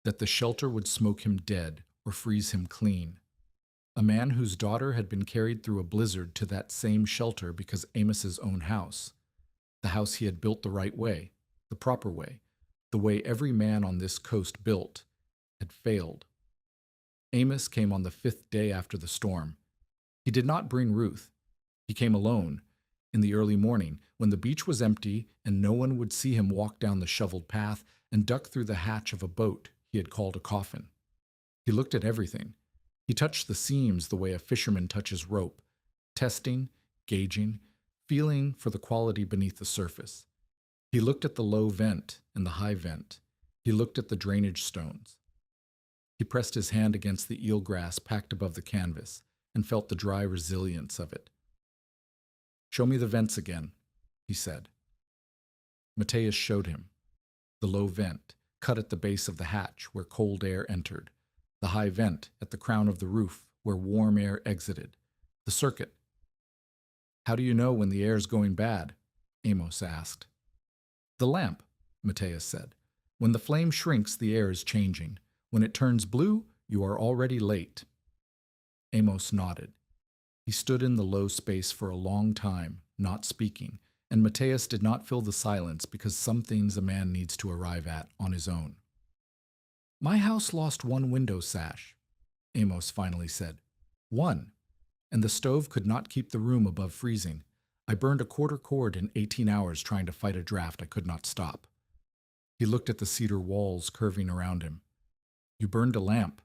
that the shelter would smoke him dead or freeze him clean. A man whose daughter had been carried through a blizzard to that same shelter because Amos's own house, the house he had built the right way, the proper way, the way every man on this coast built, had failed. Amos came on the 5th day after the storm. He did not bring Ruth. He came alone, in the early morning, when the beach was empty and no one would see him walk down the shoveled path and duck through the hatch of a boat he had called a coffin. He looked at everything. He touched the seams the way a fisherman touches rope, testing, gauging, feeling for the quality beneath the surface. He looked at the low vent and the high vent. He looked at the drainage stones. He pressed his hand against the eelgrass packed above the canvas and felt the dry resilience of it. "Show me the vents again," he said. Matthias showed him. The low vent, cut at the base of the hatch where cold air entered. The high vent at the crown of the roof where warm air exited. The circuit. How do you know when the air's going bad? Amos asked. The lamp, Matthias said. When the flame shrinks, the air is changing. When it turns blue, you are already late. Amos nodded. He stood in the low space for a long time, not speaking, and Matthias did not fill the silence because some things a man needs to arrive at on his own. My house lost one window sash, Amos finally said. One. And the stove could not keep the room above freezing. I burned a quarter cord in 18 hours trying to fight a draft I could not stop. He looked at the cedar walls curving around him. You burned a lamp.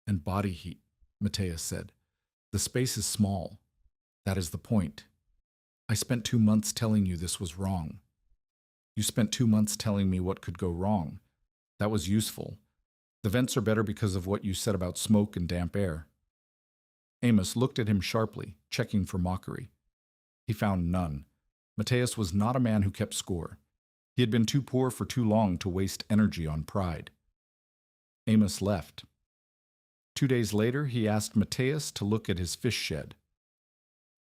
And body heat, Matthias said. The space is small. That is the point. I spent 2 months telling you this was wrong. You spent 2 months telling me what could go wrong. That was useful. The vents are better because of what you said about smoke and damp air. Amos looked at him sharply, checking for mockery. He found none. Matthias was not a man who kept score. He had been too poor for too long to waste energy on pride. Amos left. 2 days later, he asked Matthias to look at his fish shed.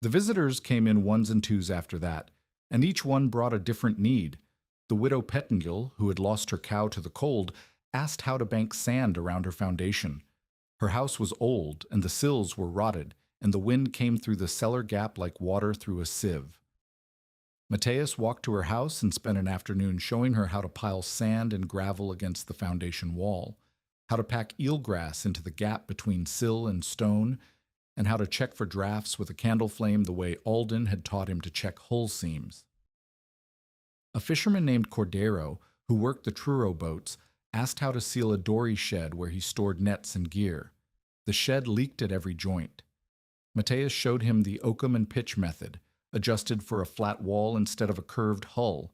The visitors came in ones and twos after that, and each one brought a different need. The widow Pettingill, who had lost her cow to the cold, asked how to bank sand around her foundation. Her house was old, and the sills were rotted, and the wind came through the cellar gap like water through a sieve. Matthias walked to her house and spent an afternoon showing her how to pile sand and gravel against the foundation wall, how to pack eelgrass into the gap between sill and stone, and how to check for drafts with a candle flame the way Alden had taught him to check hull seams. A fisherman named Cordero, who worked the Truro boats, asked how to seal a dory shed where he stored nets and gear. The shed leaked at every joint. Matthias showed him the oakum and pitch method, adjusted for a flat wall instead of a curved hull.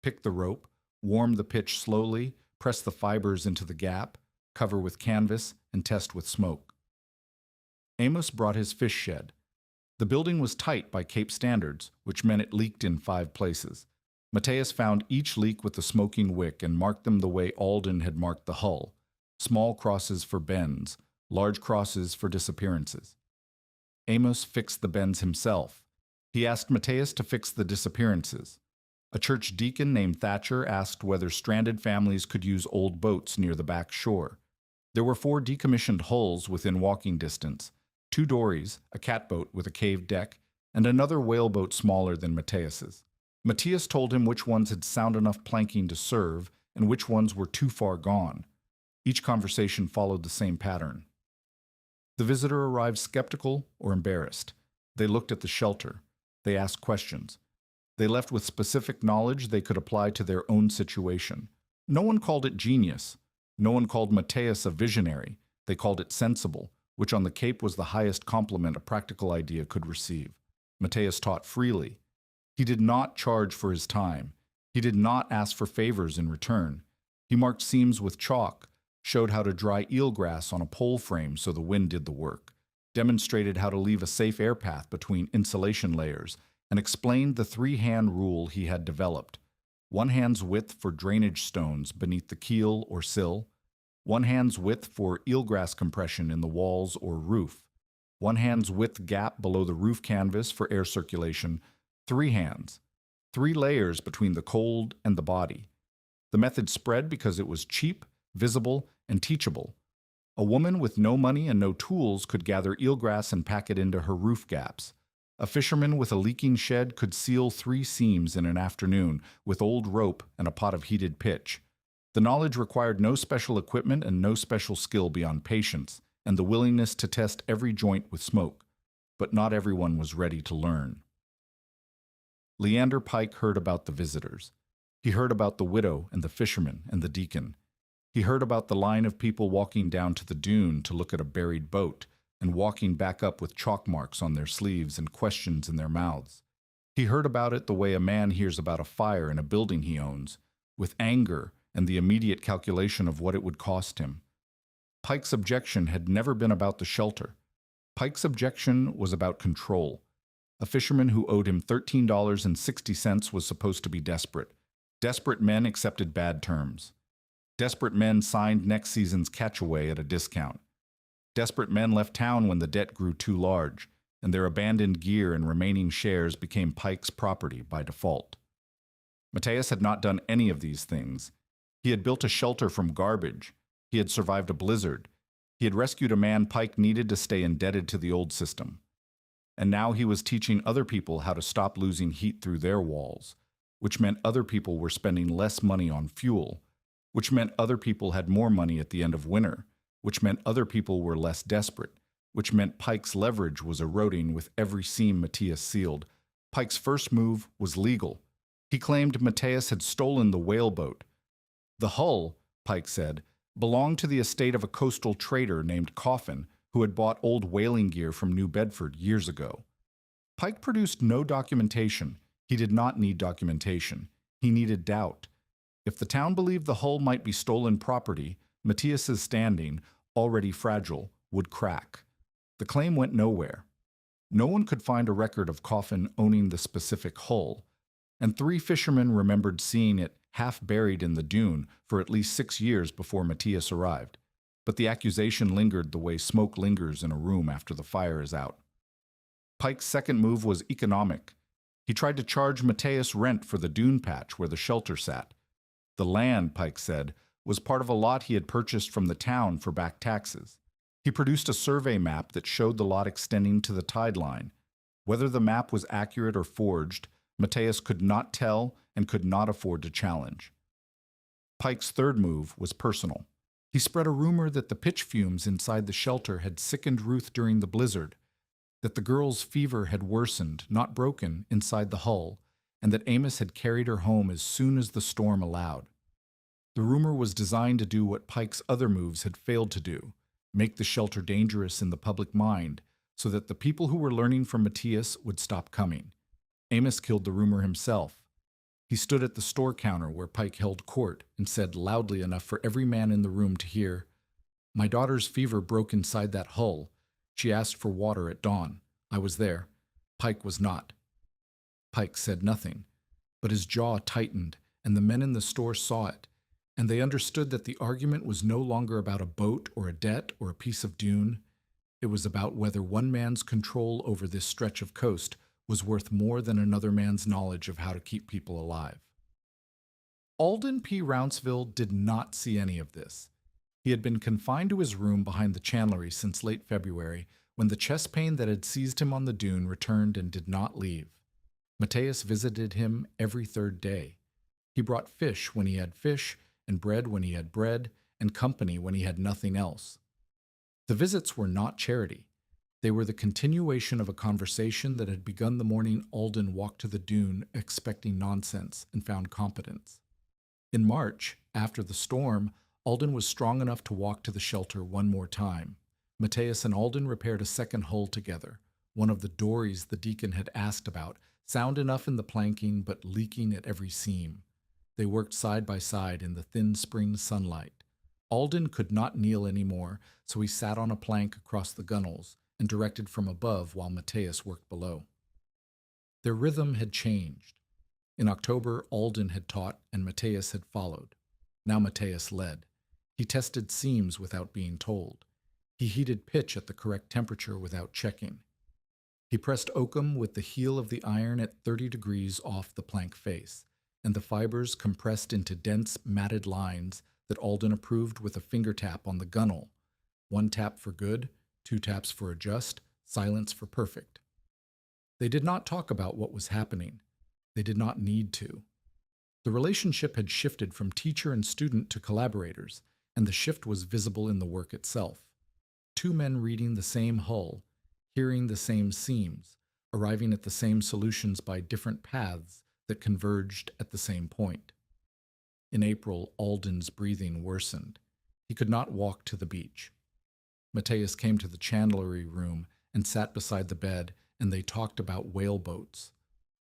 Pick the rope, warm the pitch slowly, press the fibers into the gap, cover with canvas, and test with smoke. Amos brought his fish shed. The building was tight by Cape standards, which meant it leaked in 5 places. Matthias found each leak with a smoking wick and marked them the way Alden had marked the hull. Small crosses for bends, large crosses for disappearances. Amos fixed the bends himself. He asked Matthias to fix the disappearances. A church deacon named Thatcher asked whether stranded families could use old boats near the back shore. There were 4 decommissioned hulls within walking distance, 2 dories, a catboat with a caved deck, and another whaleboat smaller than Matthias's. Matthias told him which ones had sound enough planking to serve and which ones were too far gone. Each conversation followed the same pattern. The visitor arrived skeptical or embarrassed. They looked at the shelter. They asked questions. They left with specific knowledge they could apply to their own situation. No one called it genius. No one called Matthias a visionary. They called it sensible, which on the Cape was the highest compliment a practical idea could receive. Matthias taught freely. He did not charge for his time. He did not ask for favors in return. He marked seams with chalk, showed how to dry eelgrass on a pole frame so the wind did the work, demonstrated how to leave a safe air path between insulation layers, and explained the 3-hand rule he had developed. 1 hand's width for drainage stones beneath the keel or sill, 1 hand's width for eelgrass compression in the walls or roof, 1 hand's width gap below the roof canvas for air circulation, 3 hands, 3 layers between the cold and the body. The method spread because it was cheap, visible, and teachable. A woman with no money and no tools could gather eelgrass and pack it into her roof gaps. A fisherman with a leaking shed could seal 3 seams in an afternoon with old rope and a pot of heated pitch. The knowledge required no special equipment and no special skill beyond patience and the willingness to test every joint with smoke. But not everyone was ready to learn. Leander Pike heard about the visitors. He heard about the widow and the fisherman and the deacon. He heard about the line of people walking down to the dune to look at a buried boat and walking back up with chalk marks on their sleeves and questions in their mouths. He heard about it the way a man hears about a fire in a building he owns, with anger and the immediate calculation of what it would cost him. Pike's objection had never been about the shelter. Pike's objection was about control. A fisherman who owed him $13.60 was supposed to be desperate. Desperate men accepted bad terms. Desperate men signed next season's catchaway at a discount. Desperate men left town when the debt grew too large, and their abandoned gear and remaining shares became Pike's property by default. Matthias had not done any of these things. He had built a shelter from garbage. He had survived a blizzard. He had rescued a man Pike needed to stay indebted to the old system. And now he was teaching other people how to stop losing heat through their walls, which meant other people were spending less money on fuel, which meant other people had more money at the end of winter, which meant other people were less desperate, which meant Pike's leverage was eroding with every seam Matthias sealed. Pike's first move was legal. He claimed Matthias had stolen the whaleboat. The hull, Pike said, belonged to the estate of a coastal trader named Coffin, who had bought old whaling gear from New Bedford years ago. Pike produced no documentation. He did not need documentation. He needed doubt. If the town believed the hull might be stolen property, Matthias's standing, already fragile, would crack. The claim went nowhere. No one could find a record of Coffin owning the specific hull, and 3 fishermen remembered seeing it half buried in the dune for at least 6 years before Matthias arrived. But the accusation lingered the way smoke lingers in a room after the fire is out. Pike's second move was economic. He tried to charge Matthias rent for the dune patch where the shelter sat. The land, Pike said, was part of a lot he had purchased from the town for back taxes. He produced a survey map that showed the lot extending to the tide line. Whether the map was accurate or forged, Matthias could not tell and could not afford to challenge. Pike's third move was personal. He spread a rumor that the pitch fumes inside the shelter had sickened Ruth during the blizzard, that the girl's fever had worsened, not broken, inside the hull, and that Amos had carried her home as soon as the storm allowed. The rumor was designed to do what Pike's other moves had failed to do, make the shelter dangerous in the public mind, so that the people who were learning from Matthias would stop coming. Amos killed the rumor himself. He stood at the store counter where Pike held court and said loudly enough for every man in the room to hear, "My daughter's fever broke inside that hull. She asked for water at dawn. I was there. Pike was not." Pike said nothing, but his jaw tightened, and the men in the store saw it, and they understood that the argument was no longer about a boat or a debt or a piece of dune. It was about whether one man's control over this stretch of coast was worth more than another man's knowledge of how to keep people alive. Alden P. Rounceville did not see any of this. He had been confined to his room behind the chandlery since late February, when the chest pain that had seized him on the dune returned and did not leave. Matthias visited him every third day. He brought fish when he had fish, and bread when he had bread, and company when he had nothing else. The visits were not charity. They were the continuation of a conversation that had begun the morning Alden walked to the dune expecting nonsense and found competence. In March, after the storm, Alden was strong enough to walk to the shelter one more time. Matthias and Alden repaired a second hull together, one of the dories the deacon had asked about, sound enough in the planking but leaking at every seam. They worked side by side in the thin spring sunlight. Alden could not kneel any more, so he sat on a plank across the gunwales and directed from above while Matthias worked below. Their rhythm had changed. In October, Alden had taught and Matthias had followed. Now Matthias led. He tested seams without being told. He heated pitch at the correct temperature without checking. He pressed oakum with the heel of the iron at 30 degrees off the plank face, and the fibers compressed into dense, matted lines that Alden approved with a finger tap on the gunwale. 1 tap for good, 2 taps for adjust, silence for perfect. They did not talk about what was happening. They did not need to. The relationship had shifted from teacher and student to collaborators, and the shift was visible in the work itself. 2 men reading the same hull, hearing the same seams, arriving at the same solutions by different paths that converged at the same point. In April, Alden's breathing worsened. He could not walk to the beach. Matthias came to the chandlery room and sat beside the bed, and they talked about whaleboats.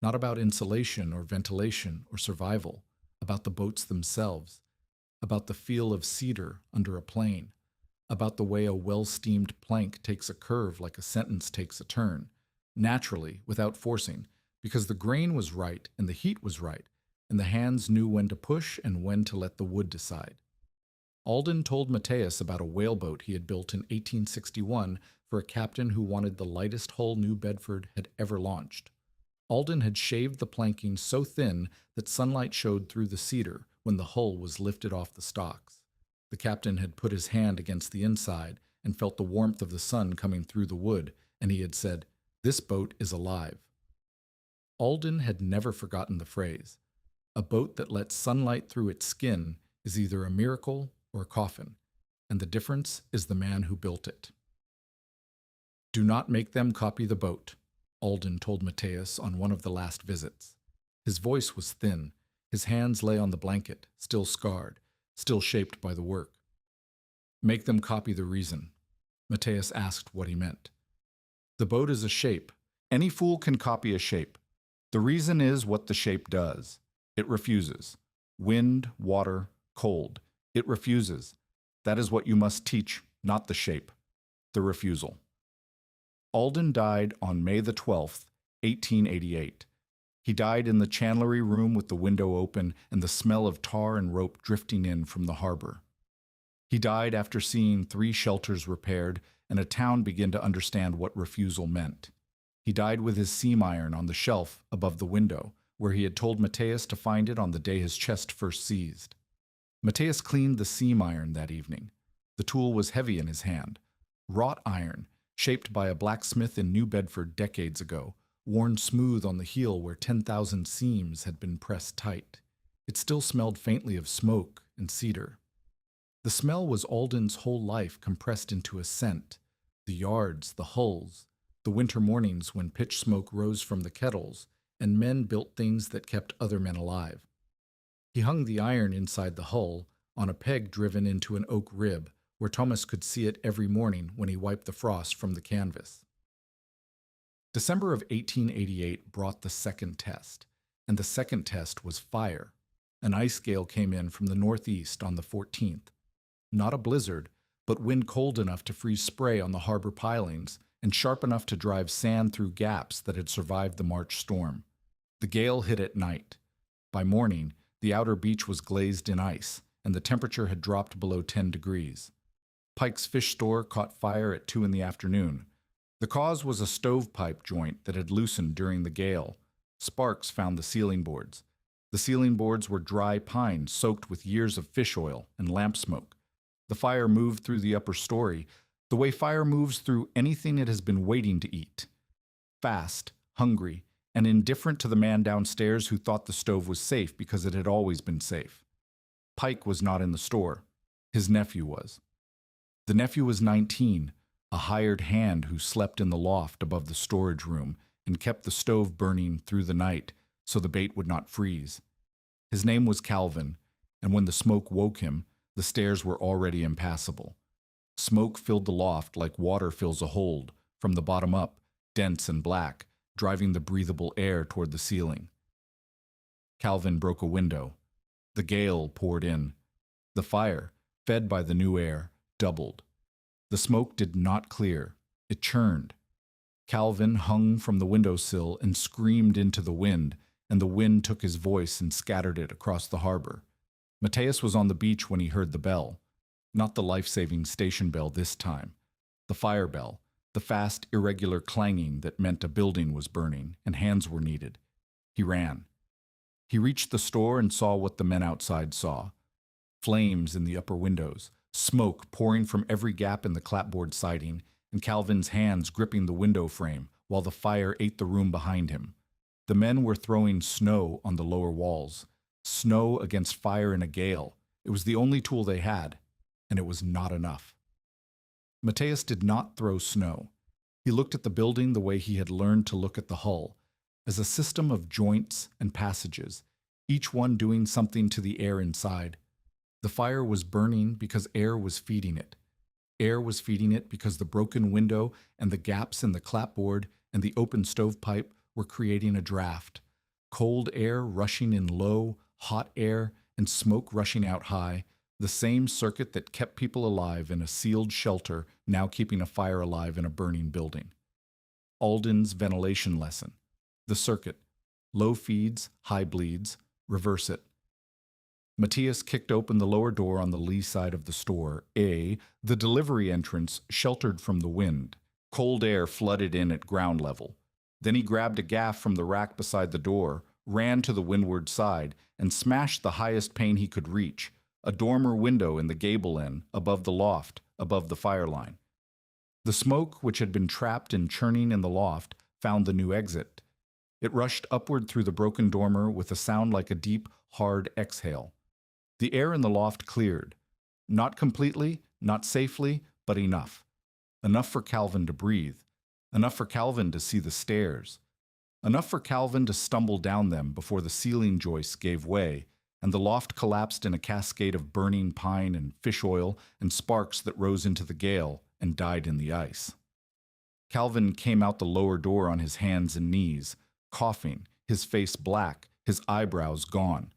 Not about insulation or ventilation or survival, about the boats themselves, about the feel of cedar under a plane, about the way a well-steamed plank takes a curve like a sentence takes a turn, naturally, without forcing, because the grain was right and the heat was right, and the hands knew when to push and when to let the wood decide. Alden told Matthias about a whaleboat he had built in 1861 for a captain who wanted the lightest hull New Bedford had ever launched. Alden had shaved the planking so thin that sunlight showed through the cedar when the hull was lifted off the stocks. The captain had put his hand against the inside and felt the warmth of the sun coming through the wood, and he had said, "This boat is alive." Alden had never forgotten the phrase. A boat that lets sunlight through its skin is either a miracle or a coffin, and the difference is the man who built it. "Do not make them copy the boat," Alden told Matthias on one of the last visits. His voice was thin. His hands lay on the blanket, still scarred, still shaped by the work. "Make them copy the reason." Matthias asked what he meant. "The boat is a shape. Any fool can copy a shape. The reason is what the shape does. It refuses. Wind, water, cold. It refuses. That is what you must teach, not the shape. The refusal." Alden died on May the 12th, 1888. He died in the chandlery room with the window open and the smell of tar and rope drifting in from the harbor. He died after seeing 3 shelters repaired and a town begin to understand what refusal meant. He died with his seam iron on the shelf above the window, where he had told Matthias to find it on the day his chest first seized. Matthias cleaned the seam iron that evening. The tool was heavy in his hand. Wrought iron, shaped by a blacksmith in New Bedford decades ago, worn smooth on the heel where 10,000 seams had been pressed tight. It still smelled faintly of smoke and cedar. The smell was Alden's whole life compressed into a scent. The yards, the hulls, the winter mornings when pitch smoke rose from the kettles, and men built things that kept other men alive. He hung the iron inside the hull, on a peg driven into an oak rib, where Thomas could see it every morning when he wiped the frost from the canvas. December of 1888 brought the second test, and the second test was fire. An ice gale came in from the northeast on the 14th. Not a blizzard, but wind cold enough to freeze spray on the harbor pilings and sharp enough to drive sand through gaps that had survived the March storm. The gale hit at night. By morning, the outer beach was glazed in ice, and the temperature had dropped below 10 degrees. Pike's fish store caught fire at 2 in the afternoon. The cause was a stovepipe joint that had loosened during the gale. Sparks found the ceiling boards. The ceiling boards were dry pine soaked with years of fish oil and lamp smoke. The fire moved through the upper story, the way fire moves through anything it has been waiting to eat. Fast, hungry, and indifferent to the man downstairs who thought the stove was safe because it had always been safe. Pike was not in the store. His nephew was. The nephew was 19, a hired hand who slept in the loft above the storage room and kept the stove burning through the night so the bait would not freeze. His name was Calvin, and when the smoke woke him, the stairs were already impassable. Smoke filled the loft like water fills a hold, from the bottom up, dense and black, driving the breathable air toward the ceiling. Calvin broke a window. The gale poured in. The fire, fed by the new air, doubled. The smoke did not clear. It churned. Calvin hung from the windowsill and screamed into the wind, and the wind took his voice and scattered it across the harbor. Matthias was on the beach when he heard the bell. Not the life-saving station bell this time. The fire bell, the fast, irregular clanging that meant a building was burning and hands were needed. He ran. He reached the store and saw what the men outside saw. Flames in the upper windows, smoke pouring from every gap in the clapboard siding, and Calvin's hands gripping the window frame while the fire ate the room behind him. The men were throwing snow on the lower walls. Snow against fire in a gale. It was the only tool they had, and it was not enough. Matthias did not throw snow. He looked at the building the way he had learned to look at the hull, as a system of joints and passages, each one doing something to the air inside. The fire was burning because air was feeding it. Air was feeding it because the broken window and the gaps in the clapboard and the open stovepipe were creating a draft. Cold air rushing in low, hot air, and smoke rushing out high, the same circuit that kept people alive in a sealed shelter now keeping a fire alive in a burning building. Alden's ventilation lesson. The circuit. Low feeds, high bleeds, reverse it. Matthias kicked open the lower door on the lee side of the store, the delivery entrance sheltered from the wind. Cold air flooded in at ground level. Then he grabbed a gaff from the rack beside the door, ran to the windward side, and smashed the highest pane he could reach, a dormer window in the gable end, above the loft, above the fire line. The smoke, which had been trapped and churning in the loft, found the new exit. It rushed upward through the broken dormer with a sound like a deep, hard exhale. The air in the loft cleared. Not completely, not safely, but enough. Enough for Calvin to breathe. Enough for Calvin to see the stairs. Enough for Calvin to stumble down them before the ceiling joists gave way, and the loft collapsed in a cascade of burning pine and fish oil and sparks that rose into the gale and died in the ice. Calvin came out the lower door on his hands and knees, coughing, his face black, his eyebrows gone.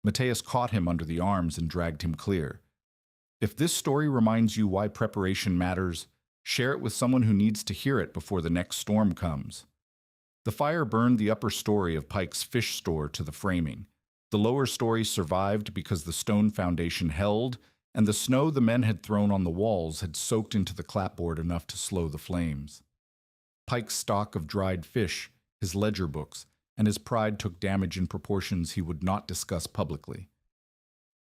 Matthias caught him under the arms and dragged him clear. If this story reminds you why preparation matters, share it with someone who needs to hear it before the next storm comes. The fire burned the upper story of Pike's fish store to the framing. The lower story survived because the stone foundation held, and the snow the men had thrown on the walls had soaked into the clapboard enough to slow the flames. Pike's stock of dried fish, his ledger books, and his pride took damage in proportions he would not discuss publicly.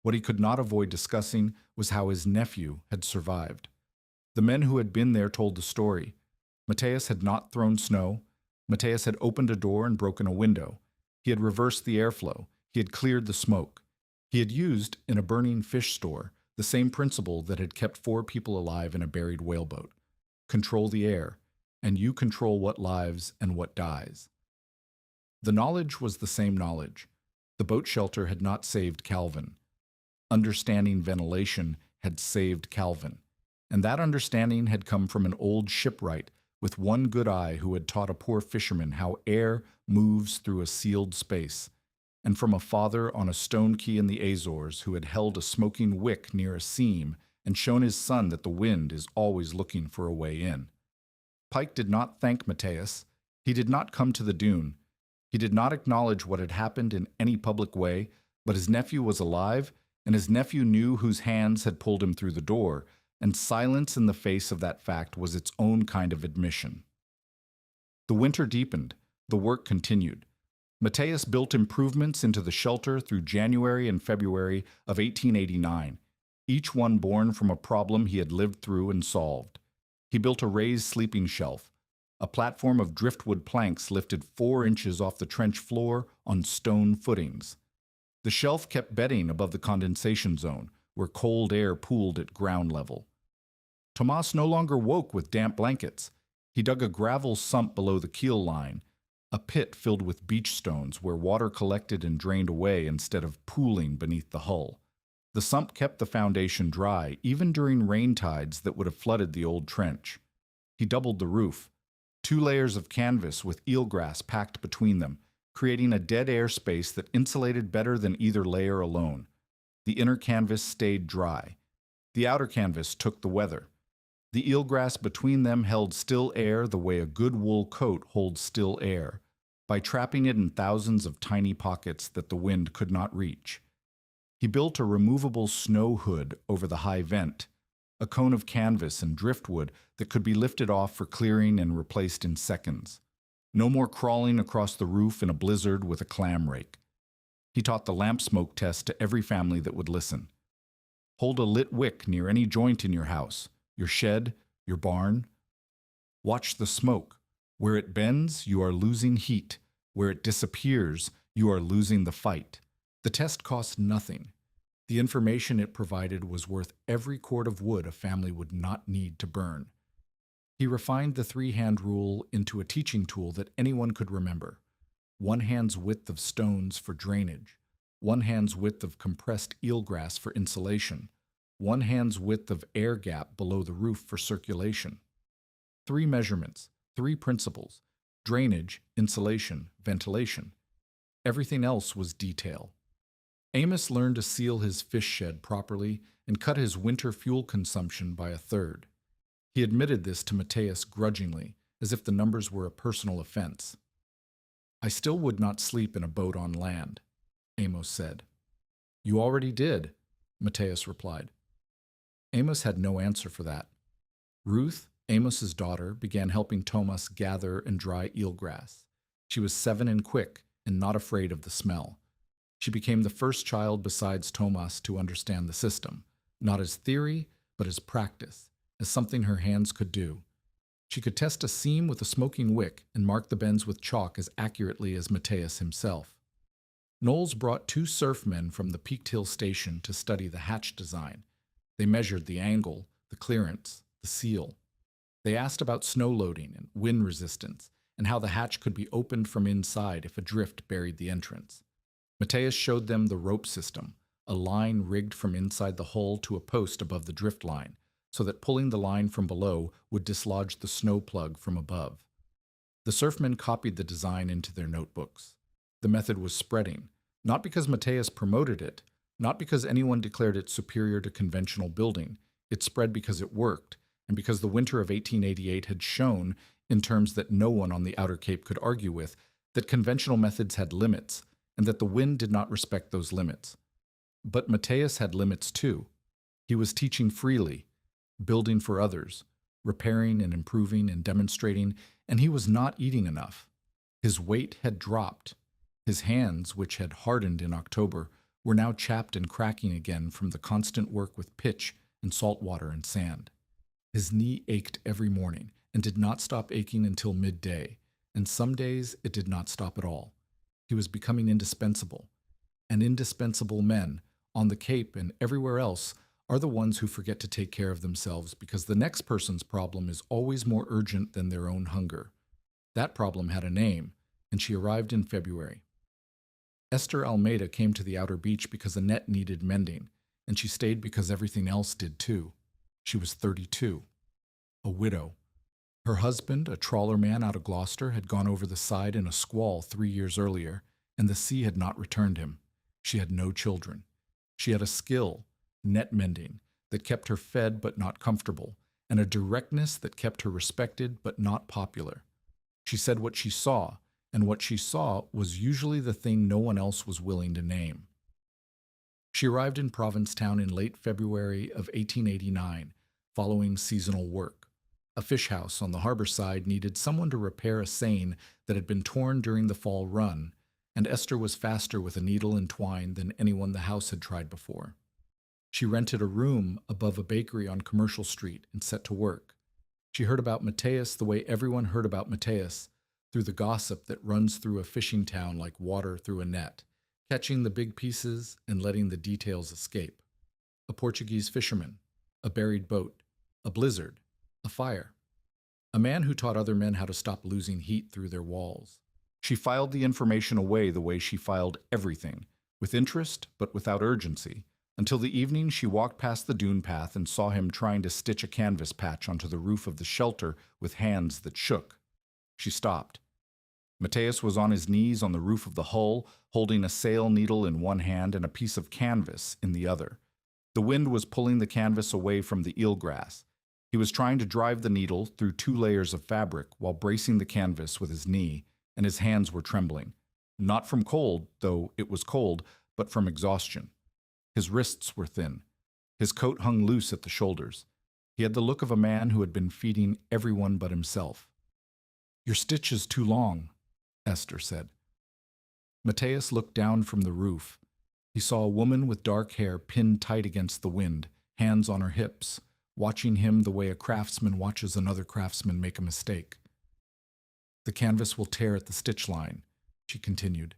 What he could not avoid discussing was how his nephew had survived. The men who had been there told the story. Matthias had not thrown snow. Matthias had opened a door and broken a window. He had reversed the airflow. He had cleared the smoke. He had used, in a burning fish store, the same principle that had kept 4 people alive in a buried whaleboat. Control the air, and you control what lives and what dies. The knowledge was the same knowledge. The boat shelter had not saved Calvin. Understanding ventilation had saved Calvin. And that understanding had come from an old shipwright with one good eye who had taught a poor fisherman how air moves through a sealed space, and from a father on a stone quay in the Azores who had held a smoking wick near a seam and shown his son that the wind is always looking for a way in. Pike did not thank Matthias. He did not come to the dune. He did not acknowledge what had happened in any public way, but his nephew was alive, and his nephew knew whose hands had pulled him through the door, and silence in the face of that fact was its own kind of admission. The winter deepened. The work continued. Matthias built improvements into the shelter through January and February of 1889, each one born from a problem he had lived through and solved. He built a raised sleeping shelf. A platform of driftwood planks lifted 4 inches off the trench floor on stone footings. The shelf kept bedding above the condensation zone, where cold air pooled at ground level. Tomas no longer woke with damp blankets. He dug a gravel sump below the keel line, a pit filled with beach stones where water collected and drained away instead of pooling beneath the hull. The sump kept the foundation dry, even during rain tides that would have flooded the old trench. He doubled the roof. 2 layers of canvas with eelgrass packed between them, creating a dead air space that insulated better than either layer alone. The inner canvas stayed dry. The outer canvas took the weather. The eelgrass between them held still air the way a good wool coat holds still air, by trapping it in thousands of tiny pockets that the wind could not reach. He built a removable snow hood over the high vent, a cone of canvas and driftwood that could be lifted off for clearing and replaced in seconds. No more crawling across the roof in a blizzard with a clam rake. He taught the lamp smoke test to every family that would listen. Hold a lit wick near any joint in your house, your shed, your barn. Watch the smoke. Where it bends, you are losing heat. Where it disappears, you are losing the fight. The test cost nothing. The information it provided was worth every cord of wood a family would not need to burn. He refined the 3-hand rule into a teaching tool that anyone could remember. 1 hand's width of stones for drainage, 1 hand's width of compressed eelgrass for insulation, 1 hand's width of air gap below the roof for circulation. 3 measurements, 3 principles: drainage, insulation, ventilation. Everything else was detail. Amos learned to seal his fish shed properly and cut his winter fuel consumption by 1/3. He admitted this to Matthias grudgingly, as if the numbers were a personal offense. "I still would not sleep in a boat on land," Amos said. You already did, Matthias replied. Amos had no answer for that. Ruth, Amos's daughter, began helping Thomas gather and dry eelgrass. She was 7 and quick and not afraid of the smell. She became the first child besides Thomas to understand the system, not as theory, but as practice, as something her hands could do. She could test a seam with a smoking wick and mark the bends with chalk as accurately as Matthias himself. Knowles brought 2 surfmen from the Peaked Hill station to study the hatch design. They measured the angle, the clearance, the seal. They asked about snow loading and wind resistance, and how the hatch could be opened from inside if a drift buried the entrance. Matthias showed them the rope system, a line rigged from inside the hull to a post above the drift line, so that pulling the line from below would dislodge the snow plug from above. The surfmen copied the design into their notebooks. The method was spreading, not because Matthias promoted it, not because anyone declared it superior to conventional building. It spread because it worked, and because the winter of 1888 had shown, in terms that no one on the Outer Cape could argue with, that conventional methods had limits, and that the wind did not respect those limits. But Matthias had limits too. He was teaching freely, building for others, repairing and improving and demonstrating, and he was not eating enough. His weight had dropped. His hands, which had hardened in October, were now chapped and cracking again from the constant work with pitch and salt water and sand. His knee ached every morning and did not stop aching until midday, and some days it did not stop at all. He was becoming indispensable, and indispensable men, on the Cape and everywhere else, are the ones who forget to take care of themselves because the next person's problem is always more urgent than their own hunger. That problem had a name, and she arrived in February. Esther Almeida came to the outer beach because a net needed mending, and she stayed because everything else did too. She was 32, a widow. Her husband, a trawlerman out of Gloucester, had gone over the side in a squall 3 years earlier, and the sea had not returned him. She had no children. She had a skill, net mending, that kept her fed but not comfortable, and a directness that kept her respected but not popular. She said what she saw, and what she saw was usually the thing no one else was willing to name. She arrived in Provincetown in late February of 1889, following seasonal work. A fish house on the harbor side needed someone to repair a seine that had been torn during the fall run, and Esther was faster with a needle and twine than anyone the house had tried before. She rented a room above a bakery on Commercial Street and set to work. She heard about Matthias the way everyone heard about Matthias, through the gossip that runs through a fishing town like water through a net, catching the big pieces and letting the details escape. A Portuguese fisherman, a buried boat, a blizzard, a fire. A man who taught other men how to stop losing heat through their walls. She filed the information away the way she filed everything, with interest but without urgency, until the evening she walked past the dune path and saw him trying to stitch a canvas patch onto the roof of the shelter with hands that shook. She stopped. Matthias was on his knees on the roof of the hull, holding a sail needle in one hand and a piece of canvas in the other. The wind was pulling the canvas away from the eelgrass. He was trying to drive the needle through 2 layers of fabric while bracing the canvas with his knee, and his hands were trembling. Not from cold, though it was cold, but from exhaustion. His wrists were thin. His coat hung loose at the shoulders. He had the look of a man who had been feeding everyone but himself. "Your stitch is too long," Esther said. Matthias looked down from the roof. He saw a woman with dark hair pinned tight against the wind, hands on her hips, watching him the way a craftsman watches another craftsman make a mistake. "The canvas will tear at the stitch line," she continued.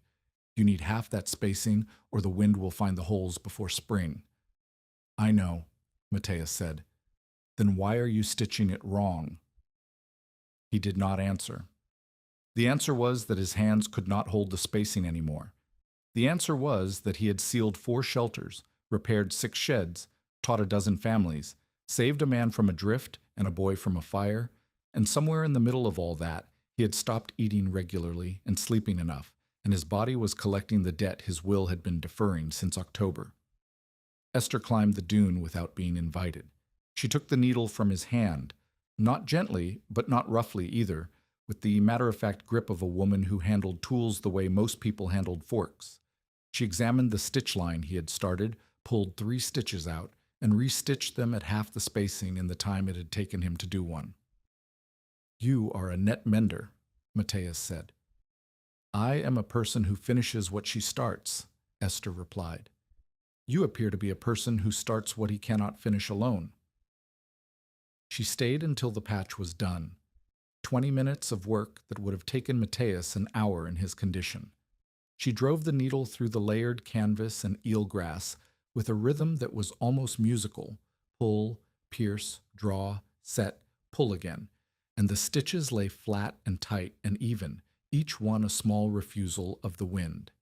"You need half that spacing, or the wind will find the holes before spring." "I know," Matthias said. "Then why are you stitching it wrong?" He did not answer. The answer was that his hands could not hold the spacing anymore. The answer was that he had sealed 4 shelters, repaired 6 sheds, taught a dozen families, saved a man from a drift and a boy from a fire, and somewhere in the middle of all that, he had stopped eating regularly and sleeping enough, and his body was collecting the debt his will had been deferring since October. Esther climbed the dune without being invited. She took the needle from his hand, not gently, but not roughly either, with the matter-of-fact grip of a woman who handled tools the way most people handled forks. She examined the stitch line he had started, pulled 3 stitches out, and restitched them at half the spacing in the time it had taken him to do one. "You are a net mender," Matthias said. "I am a person who finishes what she starts," Esther replied. "You appear to be a person who starts what he cannot finish alone." She stayed until the patch was done. 20 minutes of work that would have taken Matthias an hour in his condition. She drove the needle through the layered canvas and eelgrass with a rhythm that was almost musical: pull, pierce, draw, set, pull again, and the stitches lay flat and tight and even, each one a small refusal of the wind.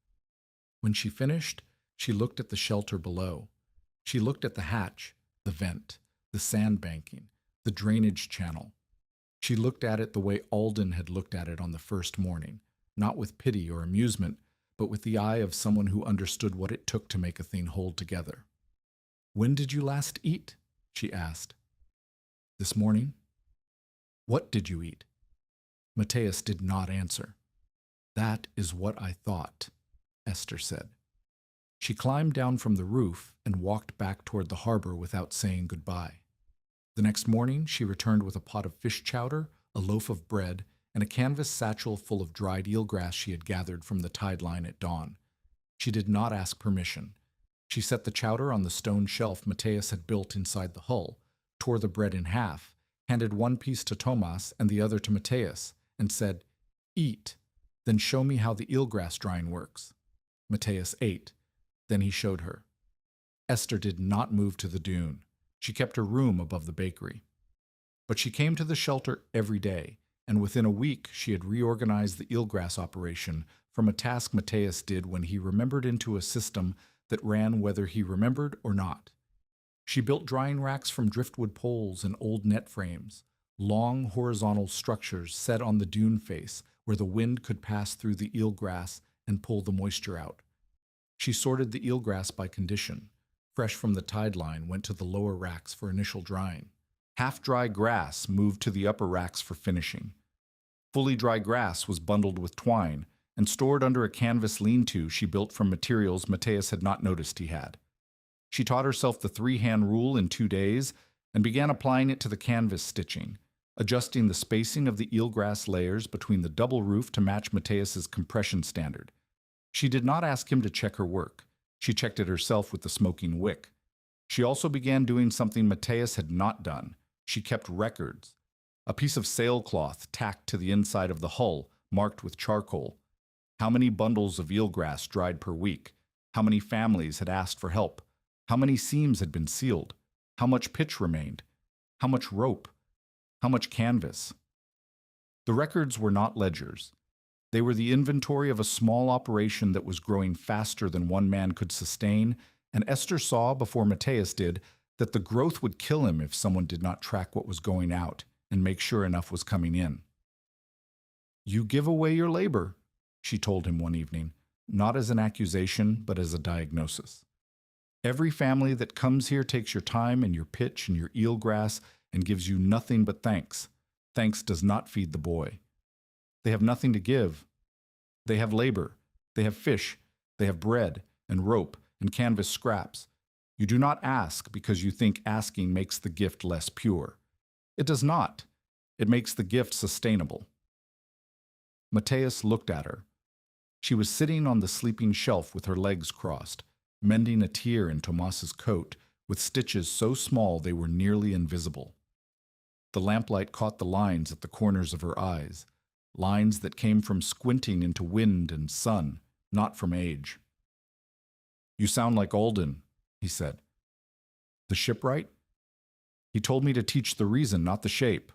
When she finished, she looked at the shelter below. She looked at the hatch, the vent, the sandbanking, the drainage channel. She looked at it the way Alden had looked at it on the first morning, not with pity or amusement, but with the eye of someone who understood what it took to make a thing hold together. "When did you last eat?" she asked. "This morning." "What did you eat?" Matthias did not answer. "That is what I thought," Esther said. She climbed down from the roof and walked back toward the harbor without saying goodbye. The next morning she returned with a pot of fish chowder, a loaf of bread, and a canvas satchel full of dried eelgrass she had gathered from the tide line at dawn. She did not ask permission. She set the chowder on the stone shelf Matthias had built inside the hull, tore the bread in half, handed one piece to Thomas and the other to Matthias, and said, "Eat, then show me how the eelgrass drying works." Matthias ate. Then he showed her. Esther did not move to the dune. She kept her room above the bakery. But she came to the shelter every day, and within a week she had reorganized the eelgrass operation from a task Matthias did when he remembered into a system that ran whether he remembered or not. She built drying racks from driftwood poles and old net frames, long horizontal structures set on the dune face where the wind could pass through the eelgrass and pull the moisture out. She sorted the eelgrass by condition. Fresh from the tide line went to the lower racks for initial drying. Half-dry grass moved to the upper racks for finishing. Fully dry grass was bundled with twine and stored under a canvas lean-to she built from materials Matthias had not noticed he had. She taught herself the 3-hand rule in 2 days and began applying it to the canvas stitching, adjusting the spacing of the eelgrass layers between the double roof to match Matthias's compression standard. She did not ask him to check her work. She checked it herself with the smoking wick. She also began doing something Matthias had not done. She kept records. A piece of sailcloth tacked to the inside of the hull, marked with charcoal. How many bundles of eelgrass dried per week? How many families had asked for help? How many seams had been sealed? How much pitch remained? How much rope? How much canvas? The records were not ledgers. They were the inventory of a small operation that was growing faster than one man could sustain, and Esther saw, before Matthias did, that the growth would kill him if someone did not track what was going out and make sure enough was coming in. "You give away your labor," she told him one evening, not as an accusation, but as a diagnosis. "Every family that comes here takes your time and your pitch and your eelgrass and gives you nothing but thanks. Thanks does not feed the boy. They have nothing to give. They have labor. They have fish. They have bread and rope and canvas scraps. You do not ask because you think asking makes the gift less pure. It does not. It makes the gift sustainable." Matthias looked at her. She was sitting on the sleeping shelf with her legs crossed, mending a tear in Tomas's coat with stitches so small they were nearly invisible. The lamplight caught the lines at the corners of her eyes, lines that came from squinting into wind and sun, not from age. "You sound like Alden," he said. "The shipwright? He told me to teach the reason, not the shape."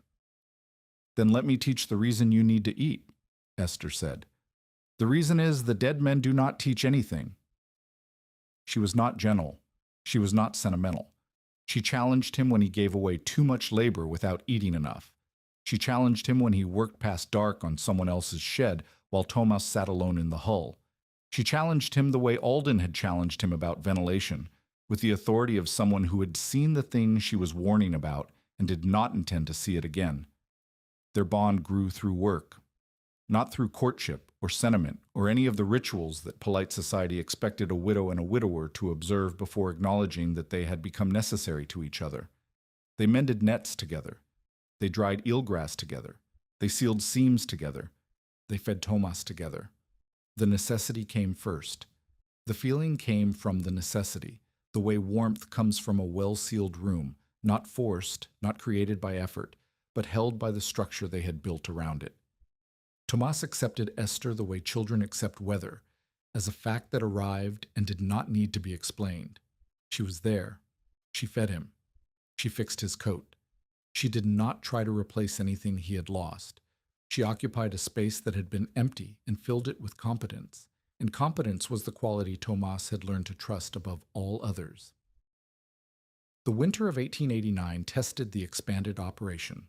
"Then let me teach the reason you need to eat," Esther said. "The reason is the dead men do not teach anything." She was not gentle. She was not sentimental. She challenged him when he gave away too much labor without eating enough. She challenged him when he worked past dark on someone else's shed while Thomas sat alone in the hull. She challenged him the way Alden had challenged him about ventilation, with the authority of someone who had seen the thing she was warning about and did not intend to see it again. Their bond grew through work, not through courtship or sentiment or any of the rituals that polite society expected a widow and a widower to observe before acknowledging that they had become necessary to each other. They mended nets together. They dried eelgrass together. They sealed seams together. They fed Tomas together. The necessity came first. The feeling came from the necessity, the way warmth comes from a well-sealed room, not forced, not created by effort, but held by the structure they had built around it. Tomas accepted Esther the way children accept weather, as a fact that arrived and did not need to be explained. She was there. She fed him. She fixed his coat. She did not try to replace anything he had lost. She occupied a space that had been empty and filled it with competence. And competence was the quality Tomas had learned to trust above all others. The winter of 1889 tested the expanded operation.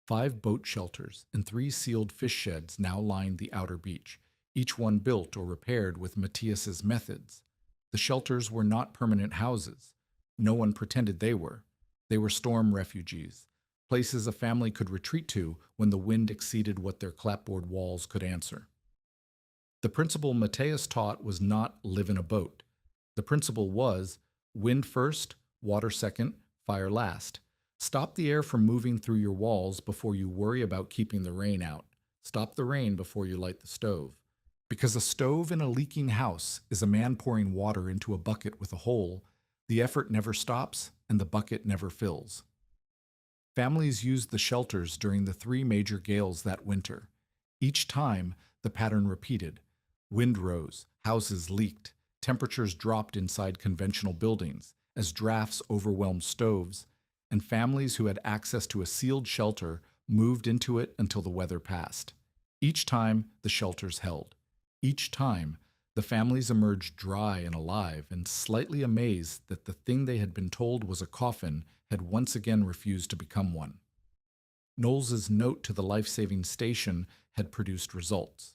5 boat shelters and 3 sealed fish sheds now lined the outer beach, each one built or repaired with Matthias's methods. The shelters were not permanent houses. No one pretended they were. They were storm refuges, places a family could retreat to when the wind exceeded what their clapboard walls could answer. The principle Matthias taught was not live in a boat. The principle was wind first, water second, fire last. Stop the air from moving through your walls before you worry about keeping the rain out. Stop the rain before you light the stove. Because a stove in a leaking house is a man pouring water into a bucket with a hole, the effort never stops and the bucket never fills. Families used the shelters during the 3 major gales that winter. Each time, the pattern repeated. Wind rose, houses leaked, temperatures dropped inside conventional buildings as drafts overwhelmed stoves, and families who had access to a sealed shelter moved into it until the weather passed. Each time, the shelters held. Each time, the families emerged dry and alive and slightly amazed that the thing they had been told was a coffin had once again refused to become one. Knowles's note to the life-saving station had produced results.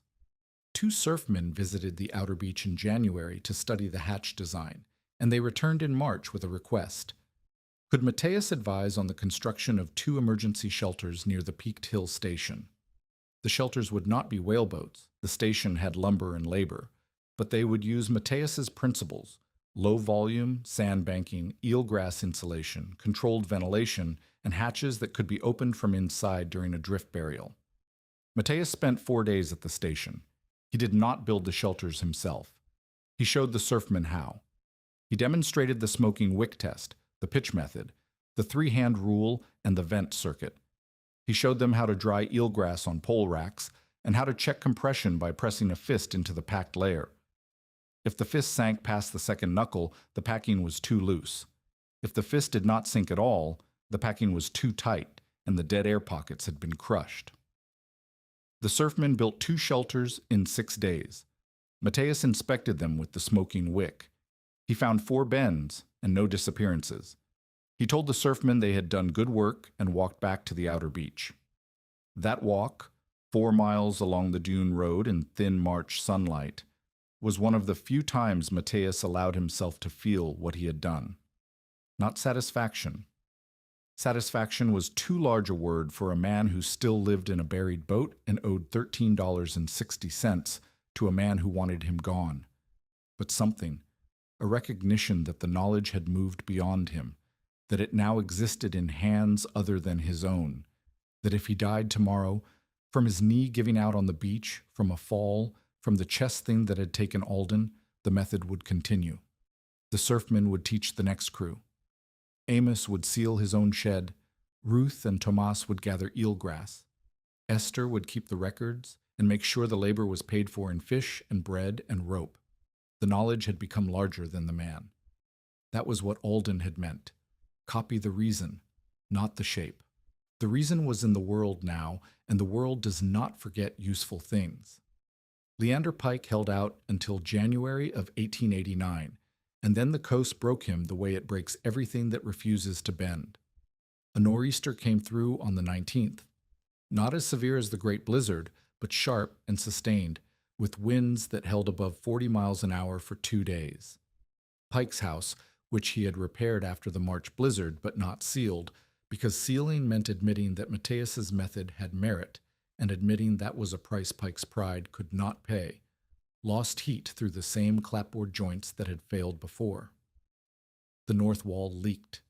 2 surfmen visited the outer beach in January to study the hatch design, and they returned in March with a request. Could Matthias advise on the construction of 2 emergency shelters near the Peaked Hill station? The shelters would not be whaleboats. The station had lumber and labor, but they would use Matthias's principles: low volume, sandbanking, eelgrass insulation, controlled ventilation, and hatches that could be opened from inside during a drift burial. Matthias spent 4 days at the station. He did not build the shelters himself. He showed the surfmen how. He demonstrated the smoking wick test, the pitch method, the 3-hand rule, and the vent circuit. He showed them how to dry eelgrass on pole racks and how to check compression by pressing a fist into the packed layer. If the fist sank past the second knuckle, the packing was too loose. If the fist did not sink at all, the packing was too tight and the dead air pockets had been crushed. The surfmen built 2 shelters in 6 days. Matthias inspected them with the smoking wick. He found 4 bends and no disappearances. He told the surfmen they had done good work and walked back to the outer beach. That walk, 4 miles along the dune road in thin March sunlight, was one of the few times Matthias allowed himself to feel what he had done. Not satisfaction. Satisfaction was too large a word for a man who still lived in a buried boat and owed $13.60 to a man who wanted him gone. But something, a recognition that the knowledge had moved beyond him, that it now existed in hands other than his own, that if he died tomorrow, from his knee giving out on the beach, from a fall, from the chest thing that had taken Alden, the method would continue. The surfmen would teach the next crew. Amos would seal his own shed. Ruth and Tomas would gather eelgrass. Esther would keep the records and make sure the labor was paid for in fish and bread and rope. The knowledge had become larger than the man. That was what Alden had meant. Copy the reason, not the shape. The reason was in the world now, and the world does not forget useful things. Leander Pike held out until January of 1889, and then the coast broke him the way it breaks everything that refuses to bend. A nor'easter came through on the 19th. Not as severe as the Great Blizzard, but sharp and sustained, with winds that held above 40 miles an hour for 2 days. Pike's house, which he had repaired after the March blizzard but not sealed, because sealing meant admitting that Matthias's method had merit, and admitting that was a price Pike's pride could not pay, lost heat through the same clapboard joints that had failed before. The north wall leaked.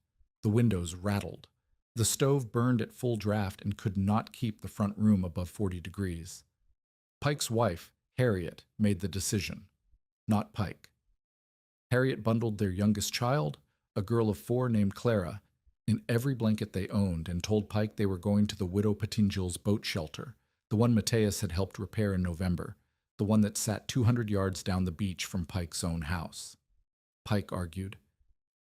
The windows rattled. The stove burned at full draft and could not keep the front room above 40 degrees. Pike's wife, Harriet, made the decision, not Pike. Harriet bundled their youngest child, a girl of 4 named Clara, in every blanket they owned and told Pike they were going to the Widow Pettingill's boat shelter, the one Matthias had helped repair in November, the one that sat 200 yards down the beach from Pike's own house. Pike argued.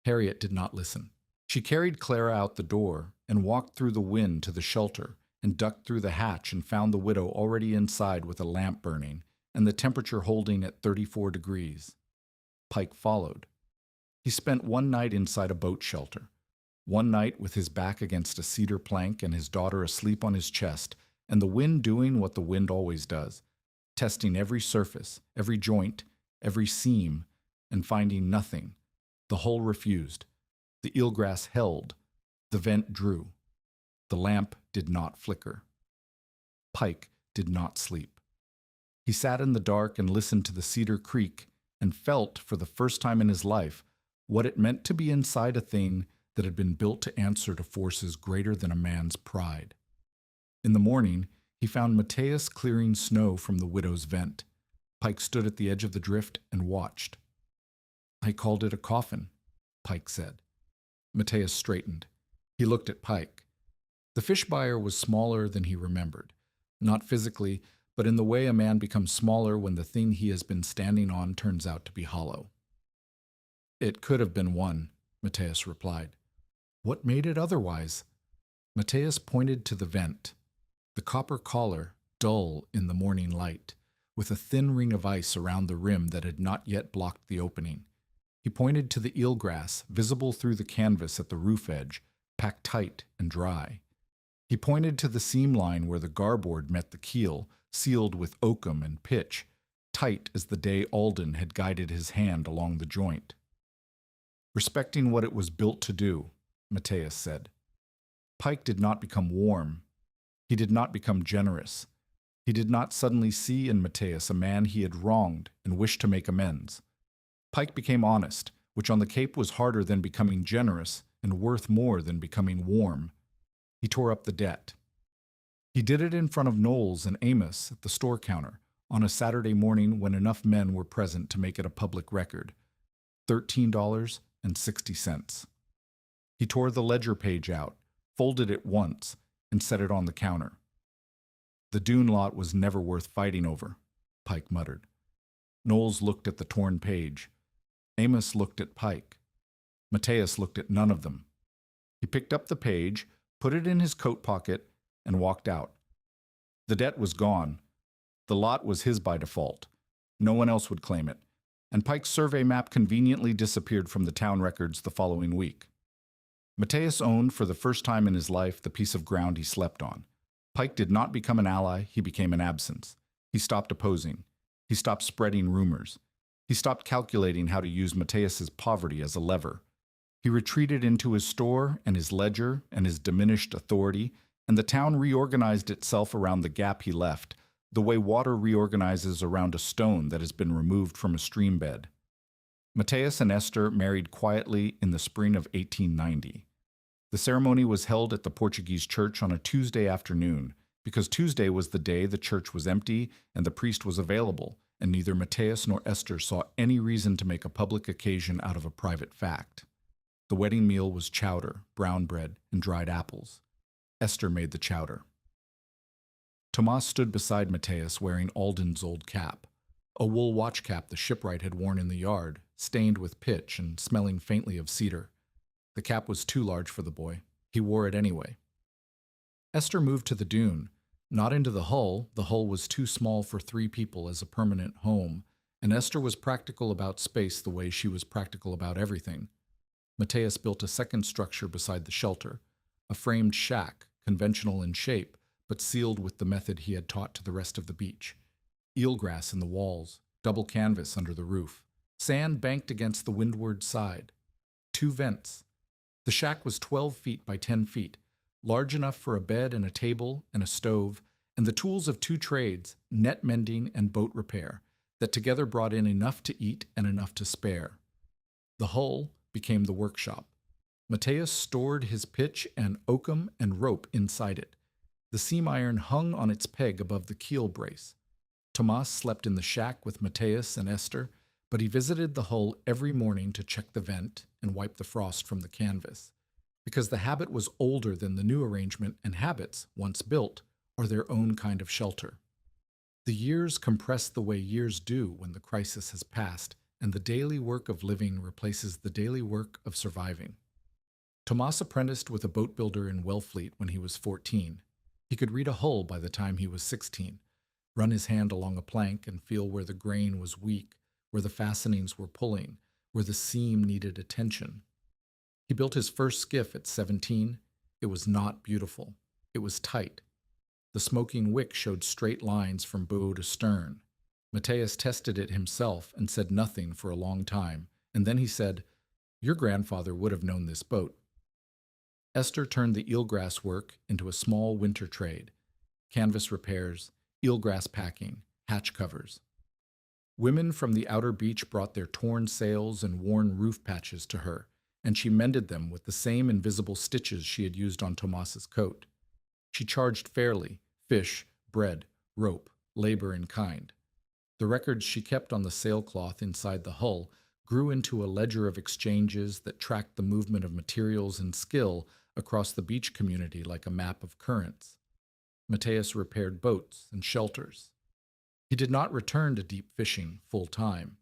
Harriet did not listen. She carried Clara out the door and walked through the wind to the shelter and ducked through the hatch and found the widow already inside with a lamp burning and the temperature holding at 34 degrees. Pike followed. He spent one night inside a boat shelter, one night with his back against a cedar plank and his daughter asleep on his chest, and the wind doing what the wind always does, testing every surface, every joint, every seam, and finding nothing. The hull refused. The eelgrass held. The vent drew. The lamp did not flicker. Pike did not sleep. He sat in the dark and listened to the cedar creak and felt, for the first time in his life, what it meant to be inside a thing that had been built to answer to forces greater than a man's pride. In the morning, he found Matthias clearing snow from the widow's vent. Pike stood at the edge of the drift and watched. I called it a coffin, Pike said. Matthias straightened. He looked at Pike. The fish buyer was smaller than he remembered, not physically, but in the way a man becomes smaller when the thing he has been standing on turns out to be hollow. It could have been one, Matthias replied. What made it otherwise? Matthias pointed to the vent, the copper collar, dull in the morning light, with a thin ring of ice around the rim that had not yet blocked the opening. He pointed to the eelgrass, visible through the canvas at the roof edge, packed tight and dry. He pointed to the seam line where the garboard met the keel, sealed with oakum and pitch, tight as the day Alden had guided his hand along the joint. Respecting what it was built to do, Matthias said. Pike did not become warm. He did not become generous. He did not suddenly see in Matthias a man he had wronged and wished to make amends. Pike became honest, which on the Cape was harder than becoming generous and worth more than becoming warm. He tore up the debt. He did it in front of Knowles and Amos at the store counter on a Saturday morning when enough men were present to make it a public record. $13.60. He tore the ledger page out, folded it once, and set it on the counter. The dune lot was never worth fighting over, Pike muttered. Knowles looked at the torn page. Amos looked at Pike. Matthias looked at none of them. He picked up the page, put it in his coat pocket, and walked out. The debt was gone. The lot was his by default. No one else would claim it, and Pike's survey map conveniently disappeared from the town records the following week. Matthias owned for the first time in his life the piece of ground he slept on. Pike did not become an ally, he became an absence. He stopped opposing. He stopped spreading rumors. He stopped calculating how to use Matthias's poverty as a lever. He retreated into his store and his ledger and his diminished authority, and the town reorganized itself around the gap he left, the way water reorganizes around a stone that has been removed from a stream bed. Matthias and Esther married quietly in the spring of 1890. The ceremony was held at the Portuguese church on a Tuesday afternoon, because Tuesday was the day the church was empty and the priest was available, and neither Matthias nor Esther saw any reason to make a public occasion out of a private fact. The wedding meal was chowder, brown bread, and dried apples. Esther made the chowder. Tomas stood beside Matthias wearing Alden's old cap, a wool watch cap the shipwright had worn in the yard, stained with pitch and smelling faintly of cedar. The cap was too large for the boy. He wore it anyway. Esther moved to the dune, not into the hull. The hull was too small for 3 people as a permanent home, and Esther was practical about space the way she was practical about everything. Matthias built a second structure beside the shelter, a framed shack, conventional in shape, but sealed with the method he had taught to the rest of the beach. Eelgrass in the walls, double canvas under the roof, sand banked against the windward side. 2 vents. The shack was 12 feet by 10 feet, large enough for a bed and a table and a stove, and the tools of two trades, net mending and boat repair, that together brought in enough to eat and enough to spare. The hull became the workshop. Matthias stored his pitch and oakum and rope inside it. The seam iron hung on its peg above the keel brace. Tomas slept in the shack with Matthias and Esther, but he visited the hull every morning to check the vent and wipe the frost from the canvas, because the habit was older than the new arrangement, and habits, once built, are their own kind of shelter. The years compress the way years do when the crisis has passed, and the daily work of living replaces the daily work of surviving. Tomas apprenticed with a boat builder in Wellfleet when he was 14. He could read a hull by the time he was 16, run his hand along a plank and feel where the grain was weak, where the fastenings were pulling, where the seam needed attention. He built his first skiff at 17. It was not beautiful. It was tight. The smoking wick showed straight lines from bow to stern. Matthias tested it himself and said nothing for a long time, and then he said, "Your grandfather would have known this boat." Esther turned the eelgrass work into a small winter trade: canvas repairs, eelgrass packing, hatch covers. Women from the outer beach brought their torn sails and worn roof patches to her, and she mended them with the same invisible stitches she had used on Tomas's coat. She charged fairly: fish, bread, rope, labor in kind. The records she kept on the sailcloth inside the hull grew into a ledger of exchanges that tracked the movement of materials and skill across the beach community like a map of currents. Matthias repaired boats and shelters. He did not return to deep fishing full time.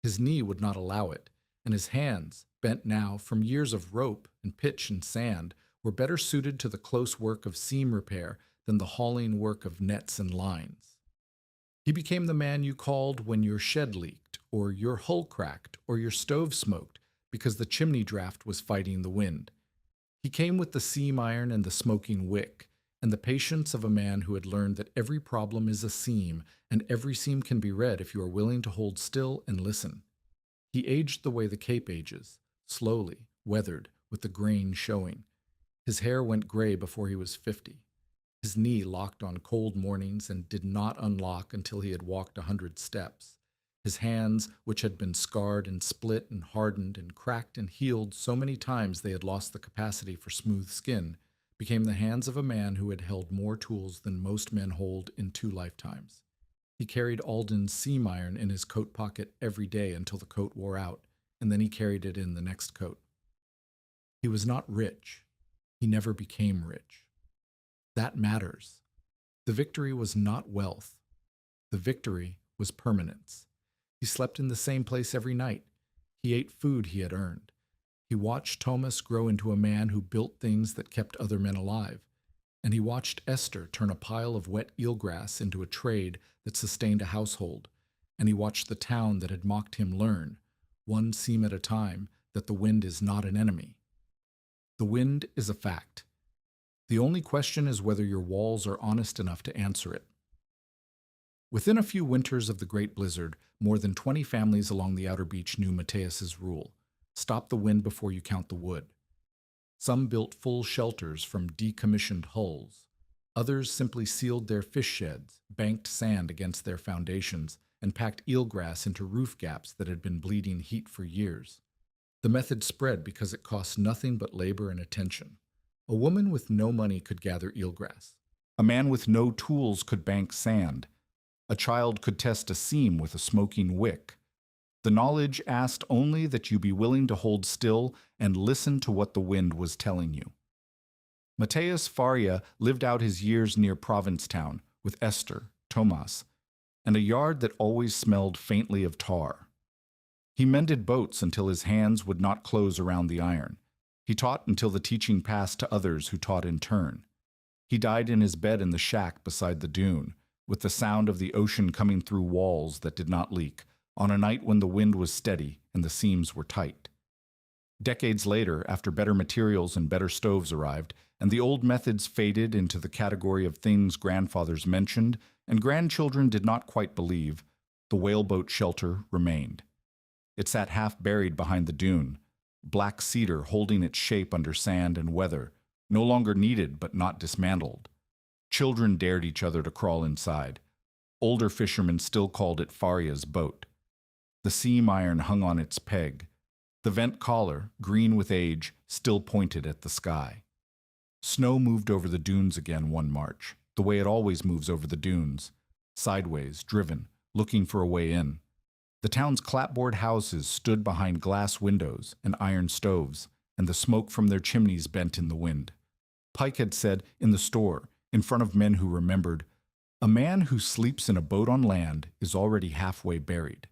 His knee would not allow it, and his hands, bent now from years of rope and pitch and sand, were better suited to the close work of seam repair than the hauling work of nets and lines. He became the man you called when your shed leaked, or your hull cracked, or your stove smoked because the chimney draft was fighting the wind. He came with the seam iron and the smoking wick, and the patience of a man who had learned that every problem is a seam, and every seam can be read if you are willing to hold still and listen. He aged the way the Cape ages, slowly, weathered, with the grain showing. His hair went gray before he was 50. His knee locked on cold mornings and did not unlock until he had walked 100 steps. His hands, which had been scarred and split and hardened and cracked and healed so many times they had lost the capacity for smooth skin, became the hands of a man who had held more tools than most men hold in 2 lifetimes. He carried Alden's seam iron in his coat pocket every day until the coat wore out, and then he carried it in the next coat. He was not rich. He never became rich. That matters. The victory was not wealth. The victory was permanence. He slept in the same place every night. He ate food he had earned. He watched Thomas grow into a man who built things that kept other men alive. And he watched Esther turn a pile of wet eelgrass into a trade that sustained a household. And he watched the town that had mocked him learn, one seam at a time, that the wind is not an enemy. The wind is a fact. The only question is whether your walls are honest enough to answer it. Within a few winters of the Great Blizzard, more than 20 families along the outer beach knew Matthias's rule: stop the wind before you count the wood. Some built full shelters from decommissioned hulls. Others simply sealed their fish sheds, banked sand against their foundations, and packed eelgrass into roof gaps that had been bleeding heat for years. The method spread because it cost nothing but labor and attention. A woman with no money could gather eelgrass. A man with no tools could bank sand. A child could test a seam with a smoking wick. The knowledge asked only that you be willing to hold still and listen to what the wind was telling you. Matthias Faria lived out his years near Provincetown with Esther, Tomas, and a yard that always smelled faintly of tar. He mended boats until his hands would not close around the iron. He taught until the teaching passed to others who taught in turn. He died in his bed in the shack beside the dune, with the sound of the ocean coming through walls that did not leak, on a night when the wind was steady and the seams were tight. Decades later, after better materials and better stoves arrived, and the old methods faded into the category of things grandfathers mentioned and grandchildren did not quite believe, the whaleboat shelter remained. It sat half buried behind the dune, black cedar holding its shape under sand and weather, no longer needed but not dismantled. Children dared each other to crawl inside. Older fishermen still called it Faria's boat. The seam iron hung on its peg. The vent collar, green with age, still pointed at the sky. Snow moved over the dunes again one March, the way it always moves over the dunes, sideways, driven, looking for a way in. The town's clapboard houses stood behind glass windows and iron stoves, and the smoke from their chimneys bent in the wind. Pike had said, in the store, in front of men who remembered, "A man who sleeps in a boat on land is already halfway buried."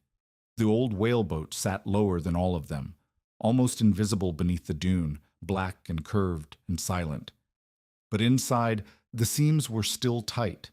The old whaleboat sat lower than all of them, almost invisible beneath the dune, black and curved and silent. But inside, the seams were still tight.